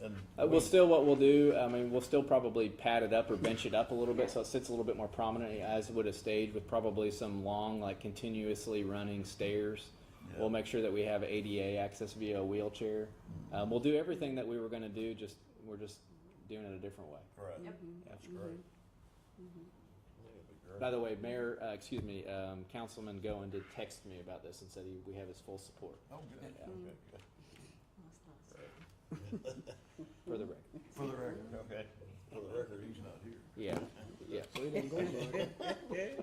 And We'll still, what we'll do, we'll still probably pad it up or bench it up a little bit so it sits a little bit more prominently as would a stage, with probably some long, like continuously running stairs. Yeah. We'll make sure that we have ADA access via a wheelchair. We'll do everything that we were going to do, we're just doing it a different way. Right. Yep. That's great. By the way, Councilman Goen did text me about this and said we have his full support. Oh, good. Yeah. Okay, good. For the record. For the record, okay. For the record, he's not here. Yeah. So he didn't go anywhere.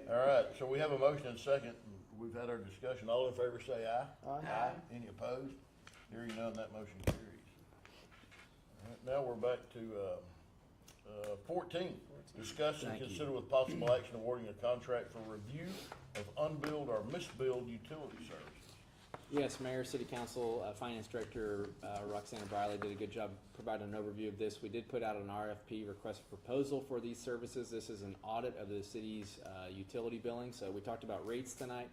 All right, so we have a motion and second. We've had our discussion. All in favor say aye. Aye. Any opposed? Hearing none, that motion carries. All right, now we're back to 14. Discuss and Thank you. consider with possible action awarding a contract for review of unbilled or misbilled utility services. Yes, Mayor, City Council, Finance Director Roxanna Briley did a good job providing an overview of this. We did put out an RFP, request for proposal, for these services. This is an audit of the city's utility billing. So we talked about rates tonight,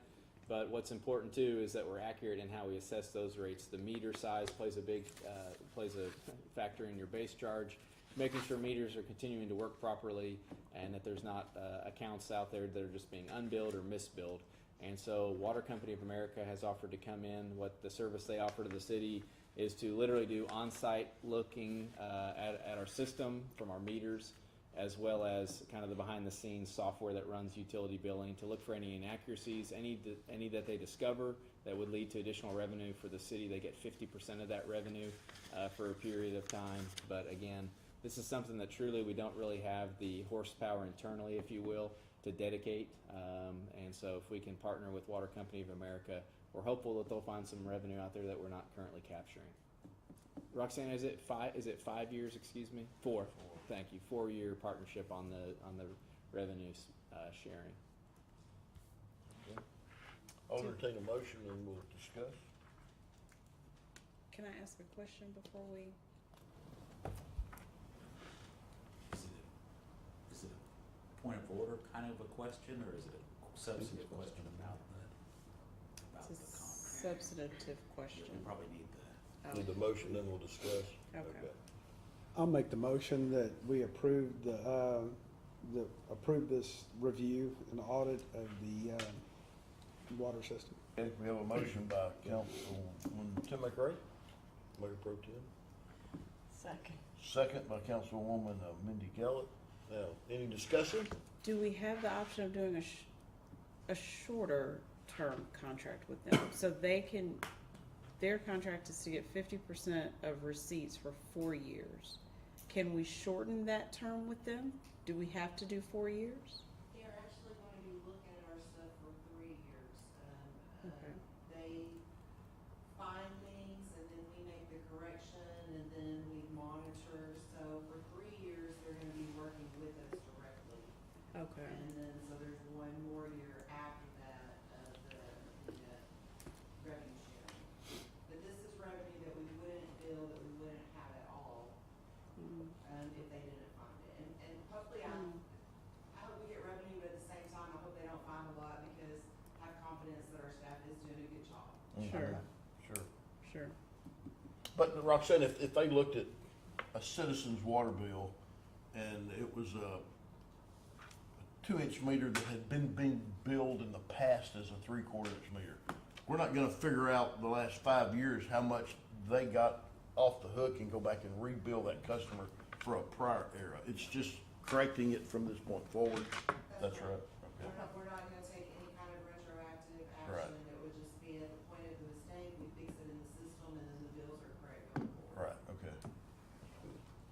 but what's important too is that we're accurate in how we assess those rates. The meter size plays a factor in your base charge, making sure meters are continuing to work properly and that there's not accounts out there that are just being unbilled or misbilled. And so Water Company of America has offered to come in. What the service they offer to the city is to literally do on-site looking at our system from our meters, as well as kind of the behind-the-scenes software that runs utility billing, to look for any inaccuracies, any that they discover that would lead to additional revenue for the city. They get 50% of that revenue for a period of time. But again, this is something that truly we don't really have the horsepower internally, if you will, to dedicate, and so if we can partner with Water Company of America, we're hopeful that they'll find some revenue out there that we're not currently capturing. Roxanne, is it 5 years? Excuse me, 4. Thank you. 4-year partnership on the revenues sharing. Okay. I'll entertain a motion and we'll discuss. Can I ask a question before we? Is it a point of order kind of a question, or is it a substantive question about the It's a contract? substantive question. We probably need Oh, Need the motion, then we'll discuss. Okay. I'll make the motion that we approve approve this review and audit of the water system. Okay, we have a motion by Councilwoman Tim McRae, Mayor Pro Tem. Second. Second by Councilwoman Mindy Kellett. Now, any discussion? Do we have the option of doing a shorter term contract with them, so they can, their contract is to get 50% of receipts for 4 years? Can we shorten that term with them? Do we have to do 4 years? They're actually going to look at our stuff for 3 years. Okay. They find things and then we make the correction and then Okay. And then, so there's one more year after that of the revenue sharing. But this is revenue that we wouldn't bill, that we wouldn't have at all, Mm. if they didn't find it. And hopefully I hope we get revenue, but at the same time, I hope they don't find a lot, because I have confidence that our staff is doing a good job. Sure, Sure. sure. But Roxanne, if they looked at a citizen's water bill and it was a 2-inch meter that had been being billed in the past as a 3/4 inch meter, we're not gonna figure out the last 5 years how much they got off the hook and go back and rebill that customer for a prior era. It's just correcting it from this point forward. That's right. Okay. We're not gonna take any kind of retroactive Right. action. It would just be at the point of the mistake, we fix it in the system, and then the bills are correct going forward. Right, okay.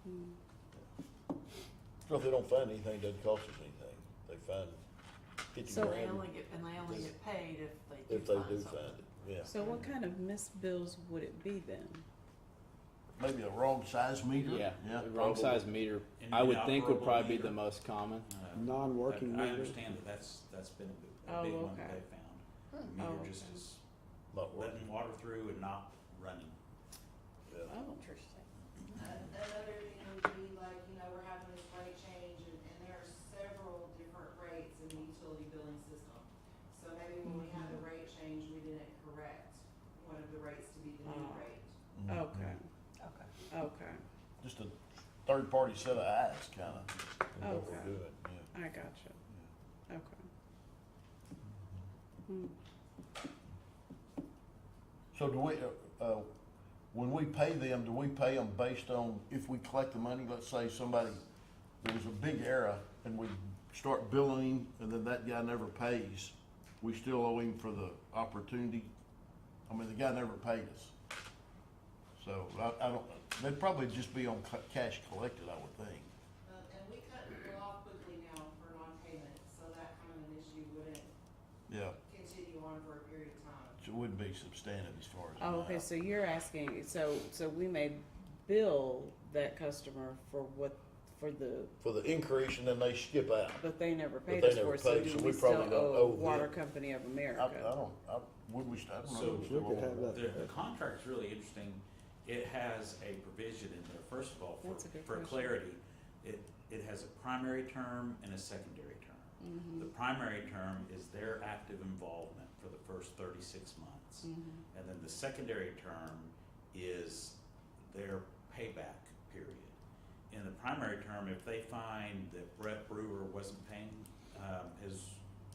Mm. So if they don't find anything, it doesn't cost us anything. They find 50 So grand. they only get paid if they If they do something. find it, yeah. So what kind of missed bills would it be then? Maybe a wrong size meter? Yeah, Yeah, the wrong probably. size meter, An I would think would inoperable probably be the meter. most common. Non-working I meter. understand that's been a Oh, big one okay. that they found. The Oh, meter just okay. is Not working. letting water through and not running. Yeah. Oh, Interesting. Another thing would be like, we're having this rate change, and there are several different rates in the utility billing system. So maybe when we had the rate change, we didn't correct one of the rates to be the new Oh. rate. Mhm. okay, Okay. okay, Just a third-party set of eyes, kinda. Okay. Do it, yeah. I gotcha, okay. Hmm. So do we, when we pay them, do we pay them based on if we collect the money? Let's say somebody, there was a big error and we start billing him and then that guy never pays, we still owe him for the opportunity? I mean, the guy never paid us. So I don't, they'd probably just be on cash collected, I would think. And we cut people off quickly now for non-payment, so that kind of an issue wouldn't Yeah, continue on for a period of time. so it wouldn't be substantive as far as. Oh, okay, amount. so you're asking, so we may bill that customer for for For the increase and then they skip out. but they never paid they us never for it, so paid, do so we we still probably don't owe owe them. Water Company of America? I don't, would we, I don't know. So- if we still We could owe have them. that. The contract's really interesting. It has a provision in there, first of all, That's a good for question. clarity, it has a primary term and a secondary term. Mhm. The primary term is their active involvement for the first 36 months. Mhm. And then the secondary term is their payback period. In the primary term, if they find that Brett Brewer wasn't paying his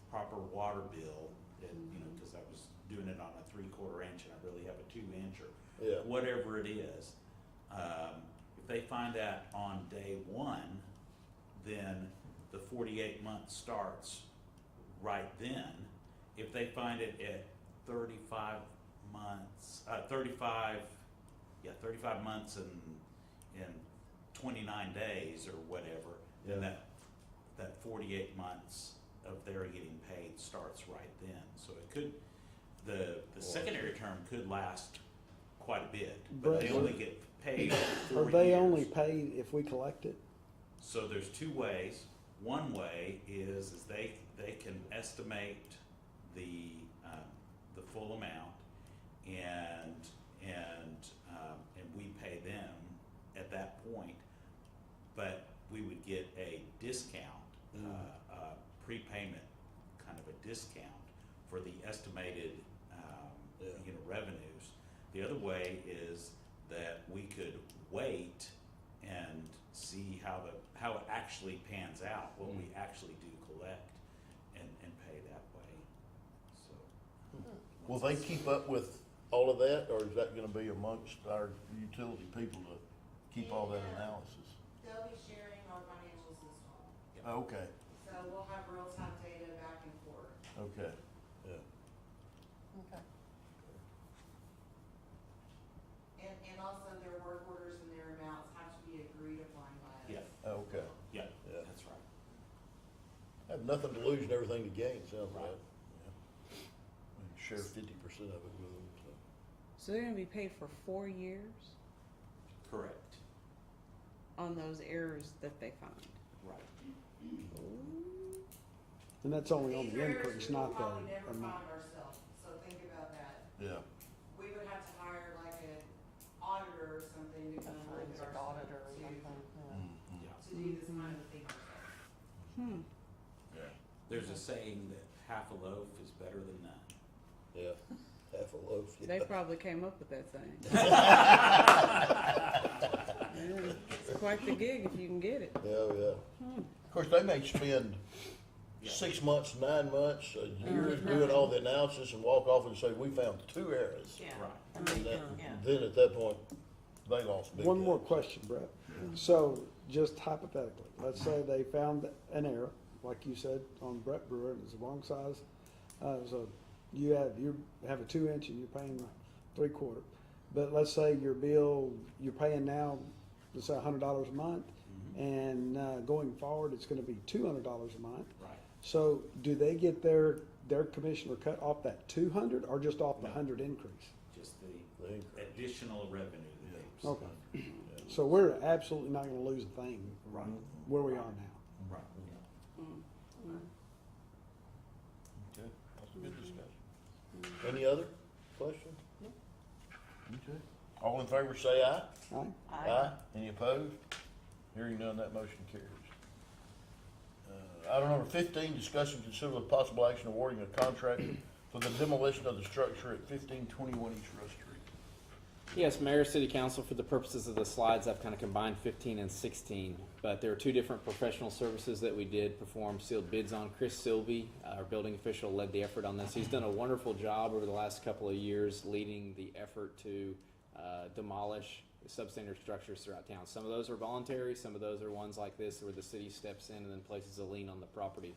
proper water bill, because I was doing it on a 3/4 inch and I really have a 2-inch or Yeah. whatever it is, if they find that on day one, then the 48 months starts right then. If they find it at 35 months, 35 months and 29 days or whatever, then Yeah. that 48 months of their getting paid starts right then. So it could, the secondary term could last quite a bit, but they Brett, only get paid for 4 Are they years. only paid if we collect it? So there's two ways. One way is they can estimate the full amount and we pay them at that point, but we would get a discount, prepayment kind of a discount for the estimated revenues. The other way is that we could wait and see how it actually pans out, what we actually do collect and pay that way, so. Will they keep up with all of that, or is that gonna be amongst our utility people to keep all that analysis? They'll be sharing our financial system, Okay, so we'll have real-time data back and forth. okay, yeah. Okay. And also their work orders and their amounts have to be agreed upon by us. Yeah. Okay. Yeah, Yeah. that's right. Have nothing to lose and everything to gain, sounds Right. like. Yeah. We can share 50% of it with them, so. So they're gonna be paid for 4 years Correct. on those errors that they find? Right. Ooh. And that's only on These the are areas increase, we will not the probably never amount. find ourselves, so think about that. Yeah. We would have to hire like an auditor or something to A come look forensic at our auditor stuff or to, something, yeah. to do this kind of thing ourselves. Yeah. There's a saying that half a loaf is better than none. Yeah. Half a loaf. Yeah. They probably came up with that thing. Yeah, it's quite the gig if you can get it. Yeah, yeah. Of course, they may spend 6 months, 9 months, a year doing all the analysis and walk off and say, we found 2 errors. Yeah. Right. And And they, that, yeah. then at that point, they lost big One more time. question, Brett. So, just hypothetically, let's say they found an error, like you said, on Brett Brewer, and it's the wrong size. So you have a 2-inch and you're paying 3/4. But let's say your bill, you're paying now, let's say $100 a month, and going forward, it's gonna be $200 a month. Right. So do they get their commissioner cut off that 200 or just off the No. 100 increase? Just The the increase. additional revenue that they Okay. receive. So we're absolutely not gonna lose a thing from where we are now. Right. Okay, that's a good discussion. Any other questions? Okay. All in favor say aye. All right? Aye. Any opposed? Hearing none, that motion carries. Item number 15, discuss and consider with possible action awarding a contract for the demolition of the structure at 1521 East Rush Street. Yes, Mayor, City Council, for the purposes of the slides, I've kind of combined 15 and 16. But there are 2 different professional services that we did perform sealed bids on. Chris Sylvie, our building official, led the effort on this. He's done a wonderful job over the last couple of years leading the effort to demolish substandard structures throughout town. Some of those are voluntary, some of those are ones like this where the city steps in and then places a lien on the property.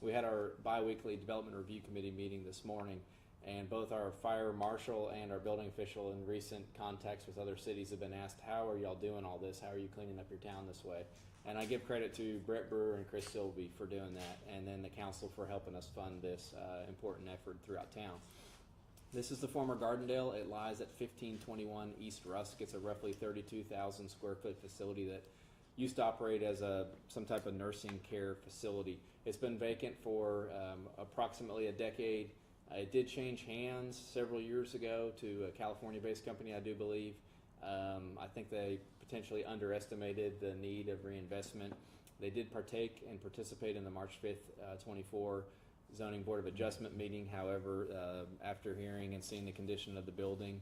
We had our bi-weekly development review committee meeting this morning, and both our fire marshal and our building official in recent contacts with other cities have been asked, how are y'all doing all this? How are you cleaning up your town this way? And I give credit to Brett Brewer and Chris Sylvie for doing that, and then the council for helping us fund this important effort throughout town. This is the former Gardendale. It lies at 1521 East Rusk. It's a roughly 32,000 square foot facility that used to operate as some type of nursing care facility. It's been vacant for approximately a decade. It did change hands several years ago to a California-based company, I do believe. I think they potentially underestimated the need of reinvestment. They did partake and participate in the March 5th, 24 Zoning Board of Adjustment meeting. However, after hearing and seeing the condition of the building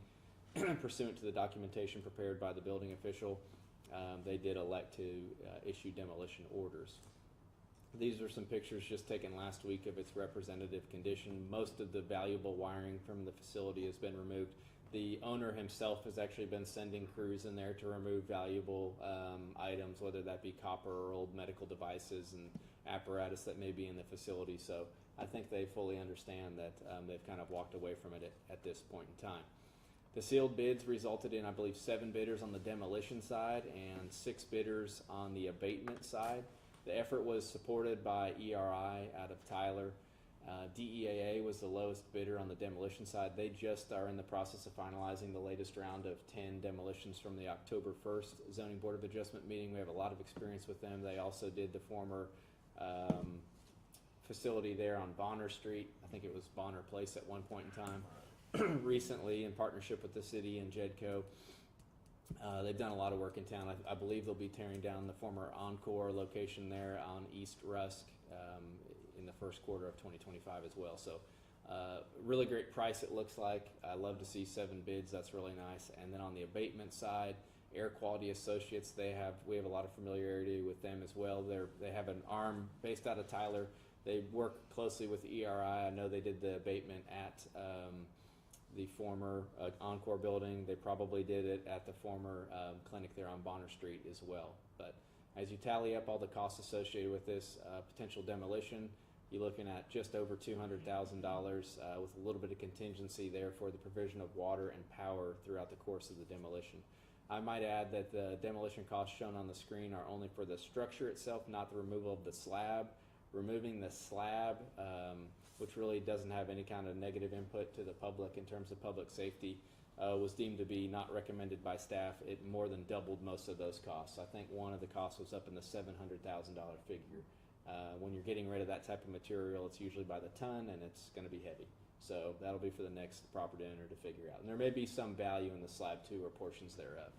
pursuant to the documentation prepared by the building official, they did elect to issue demolition orders. These are some pictures just taken last week of its representative condition. Most of the valuable wiring from the facility has been removed. The owner himself has actually been sending crews in there to remove valuable items, whether that be copper or old medical devices and apparatus that may be in the facility. So I think they fully understand that they've kind of walked away from it at this point in time. The sealed bids resulted in, I believe, 7 bidders on the demolition side and 6 bidders on the abatement side. The effort was supported by ERI out of Tyler. DEAA was the lowest bidder on the demolition side. They just are in the process of finalizing the latest round of 10 demolitions from the October 1st Zoning Board of Adjustment meeting. We have a lot of experience with them. They also did the former facility there on Bonner Street. I think it was Bonner Place at one point in time. Recently, in partnership with the city and JEDCO, they've done a lot of work in town. I believe they'll be tearing down the former Encore location there on East Rusk in the first quarter of 2025 as well. So really great price it looks like. I love to see 7 bids. That's really nice. And then on the abatement side, Air Quality Associates, we have a lot of familiarity with them as well. They have an arm based out of Tyler. They work closely with ERI. I know they did the abatement at the former Encore building. They probably did it at the former clinic there on Bonner Street as well. But as you tally up all the costs associated with this potential demolition, you're looking at just over $200,000 with a little bit of contingency there for the provision of water and power throughout the course of the demolition. I might add that the demolition costs shown on the screen are only for the structure itself, not the removal of the slab. Removing the slab, which really doesn't have any kind of negative input to the public in terms of public safety, was deemed to be not recommended by staff. It more than doubled most of those costs. I think one of the costs was up in the $700,000 figure. When you're getting rid of that type of material, it's usually by the ton, and it's going to be heavy. So that'll be for the next property owner to figure out. And there may be some value in the slab too, or portions thereof.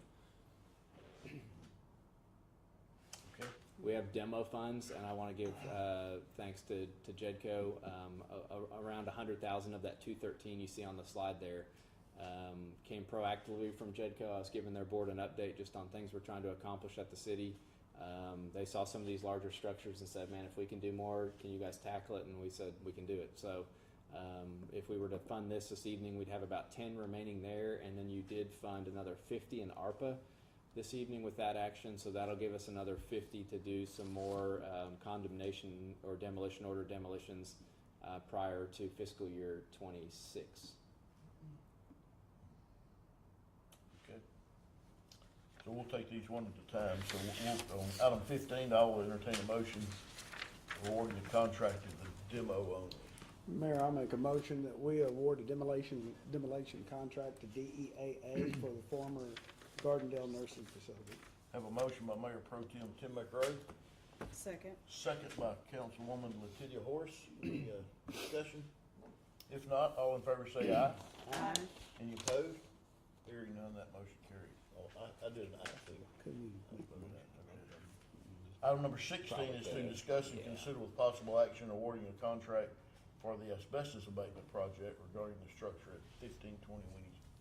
Okay. We have demo funds, and I want to give thanks to Jedco. Around 100,000 of that 213 you see on the slide there came proactively from Jedco. I was giving their board an update just on things we're trying to accomplish at the city. They saw some of these larger structures and said, "Man, if we can do more, can you guys tackle it?" And we said we can do it. So if we were to fund this evening, we'd have about 10 remaining there, and then you did fund another 50 in ARPA this evening with that action, so that'll give us another 50 to do some more condemnation or demolition order demolitions prior to fiscal year 26. Okay. So we'll take these one at a time. So we'll, on item 15, I will entertain a motion awarding the contract to the demo only. Mayor, I'll make a motion that we award a demolition contract to DEAA for the former Gardendale Nursing Facility. Have a motion by Mayor Pro Tem Tim McRae, Second. second by Councilwoman Letitia Horse. Any discussion? If not, all in favor say aye. Aye. Any opposed? Hearing none, that motion carries. Oh, I did an aye too. Couldn't you? Item number 16 is to discuss and consider with possible action awarding a contract for the asbestos abatement project regarding the structure at 1520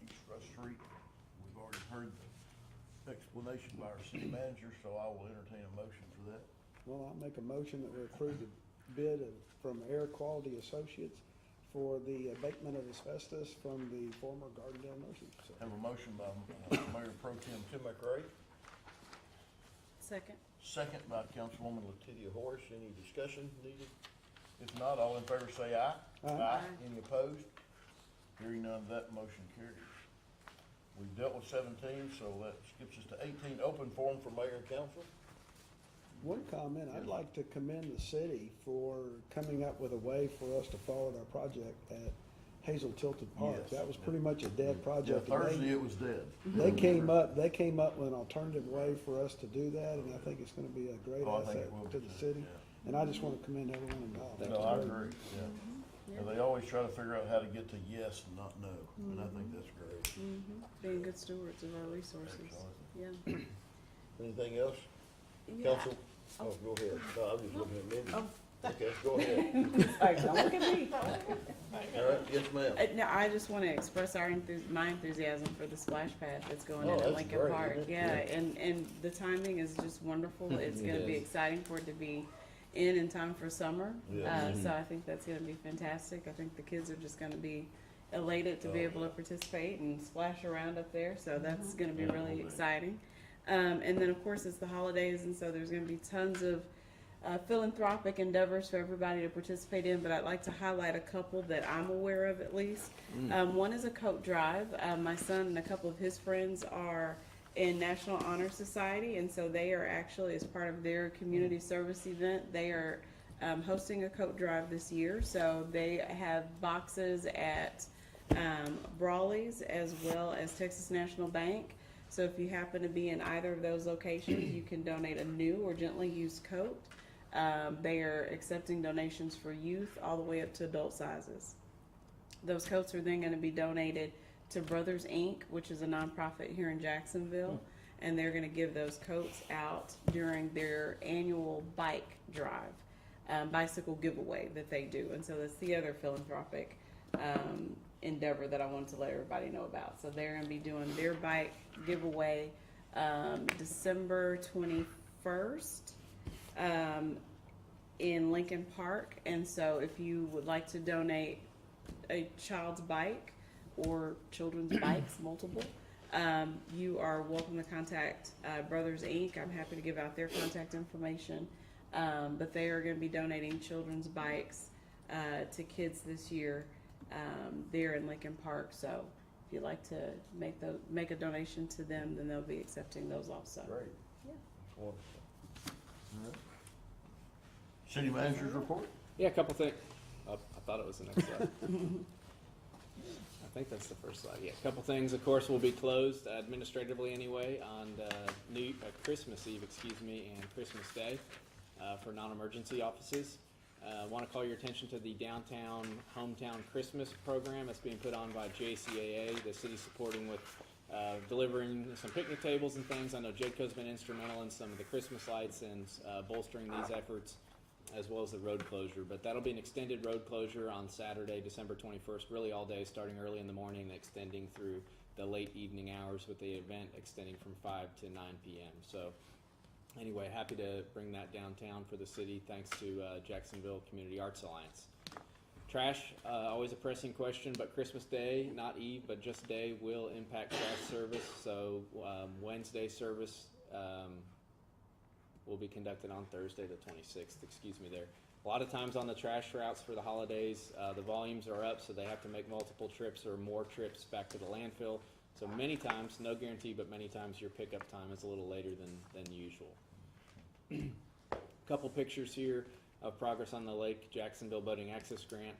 East Rush Street. We've already heard the explanation by our city manager, so I will entertain a motion for that. Well, I'll make a motion that we approve the bid from Air Quality Associates for the abatement of asbestos from the former Gardendale Nursing Facility. Have a motion by Mayor Pro Tem Tim McRae, Second. second by Councilwoman Letitia Horse. Any discussion needed? If not, all in favor say aye. Aye. Any opposed? Hearing none, that motion carries. We've dealt with 17, so that skips us to 18, open forum for mayor and council. One comment, I'd like to commend the city for coming up with a way for us to forward our project at Hazel Tilted Park. Yes. That was pretty much a dead Yeah, project. and Thursday it was dead. They came up with an alternative way for us to do that, and I think it's gonna be a great Oh, I think asset it will to be the too, city. yeah. And I just wanna commend everyone involved. No, I agree, yeah. Yeah. And they always try to figure out how to get to yes and not no, and I think that's great. Mm-hmm. Being good stewards of our resources. Absolutely. Yeah. Anything else, Yeah. council? Oh, go ahead. No, I'm just looking at Mindy. Oh. Okay, go ahead. Sorry, don't look at me. All right, yes, ma'am. No, I just want to express my enthusiasm for the splash pad that's going Oh, in at that's Lincoln great, Park. isn't it? Yeah, Yeah. and the timing is just wonderful. It's It going to be is. exciting for it to be in time for summer. Yeah. So I think that's going to be fantastic. I think the kids are just going to be elated to be Oh, able to participate and splash around up there. So that's going to be Yeah, really will be. exciting. And then of course it's the holidays, and so there's going to be tons of philanthropic endeavors for everybody to participate in, but I'd like to highlight a couple that I'm aware of at least. One is a coat drive. My son and a couple of his friends are in National Honor Society, and so they are actually, as part of their community service event, they are hosting a coat drive this year. So they have boxes at Brawley's as well as Texas National Bank. So if you happen to be in either of those locations, you can donate a new or gently used coat. They are accepting donations for youth all the way up to adult sizes. Those coats are then going to be donated to Brothers Inc., which is a nonprofit here in Jacksonville, and they're going to give those coats out during their annual bike drive, bicycle giveaway that they do. And so that's the other philanthropic endeavor that I wanted to let everybody know about. So they're going to be doing their bike giveaway December 21st in Lincoln Park. And so if you would like to donate a child's bike or children's bikes, multiple, you are welcome to contact Brothers Inc. I'm happy to give out their contact information. But they are going to be donating children's bikes to kids this year there in Lincoln Park. So if you'd like to make a donation to them, then they'll be accepting those also. Great. Yeah. That's wonderful. All right. City manager's report? Yeah, a couple things. I thought it was the next slide. I think that's the first slide. Yeah, a couple things. Of course, will be closed administratively anyway on Christmas Eve, and Christmas Day. for non-emergency offices. I want to call your attention to the Downtown Hometown Christmas program that's being put on by JCAA. The city's supporting with delivering some picnic tables and things. I know Jayco's been instrumental in some of the Christmas lights and bolstering these efforts, as well as the road closure. But that'll be an extended road closure on Saturday, December 21st, really all day, starting early in the morning and extending through the late evening hours, with the event extending from 5 to 9 p.m. So anyway, happy to bring that downtown for the city, thanks to Jacksonville Community Arts Alliance. Trash, always a pressing question, but Christmas Day, not Eve, but just day, will impact trash service. So Wednesday service will be conducted on Thursday the 26th, excuse me there. A lot of times on the trash routes for the holidays, the volumes are up, so they have to make multiple trips or more trips back to the landfill. So many times, no guarantee, but many times your pickup time is a little later than usual. A couple pictures here of progress on the Lake Jacksonville Boating Access Grant.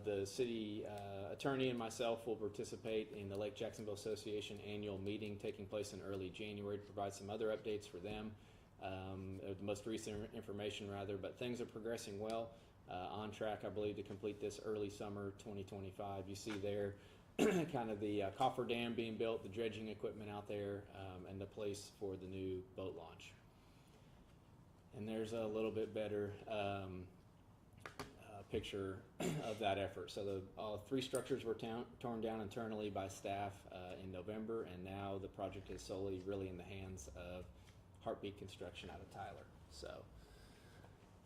The city attorney and myself will participate in the Lake Jacksonville Association annual meeting taking place in early January to provide some other updates for them. The most recent information rather, but things are progressing well, on track, I believe, to complete this early summer 2025. You see there kind of the cofferdam being built, the dredging equipment out there, and the place for the new boat launch. And there's a little bit better picture of that effort. So the 3 structures were torn down internally by staff in November, and now the project is solely really in the hands of Heartbeat Construction out of Tyler. So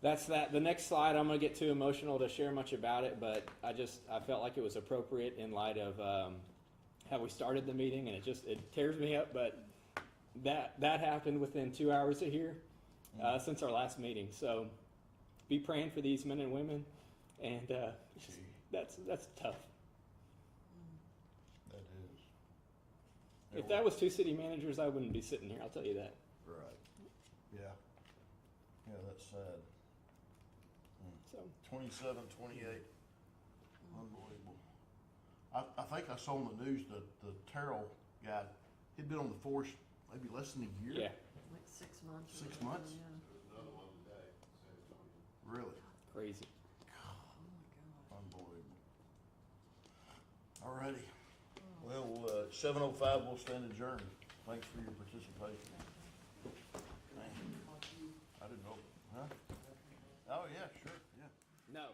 that's that. The next slide, I'm going to get too emotional to share much about it, but I felt like it was appropriate in light of how we started the meeting, and it tears me up, but that happened within 2 hours of here since our last meeting. So be praying for these men and women, and that's tough. That is. If that was 2 city managers, I wouldn't be sitting here, I'll tell you that. Right. Yeah. Yeah, that's sad. So 27, 28. Unbelievable. I think I saw on the news that the Terrell guy, he'd been on the force maybe less than a year. yeah, Like 6 months. 6 months? Yeah. Another one today, San Antonio. Really? crazy. Oh my God. Unbelievable. All righty. Well, 7:05, we'll stand adjourned. Thanks for your participation. I didn't know. Huh? Oh, yeah, sure, yeah. No.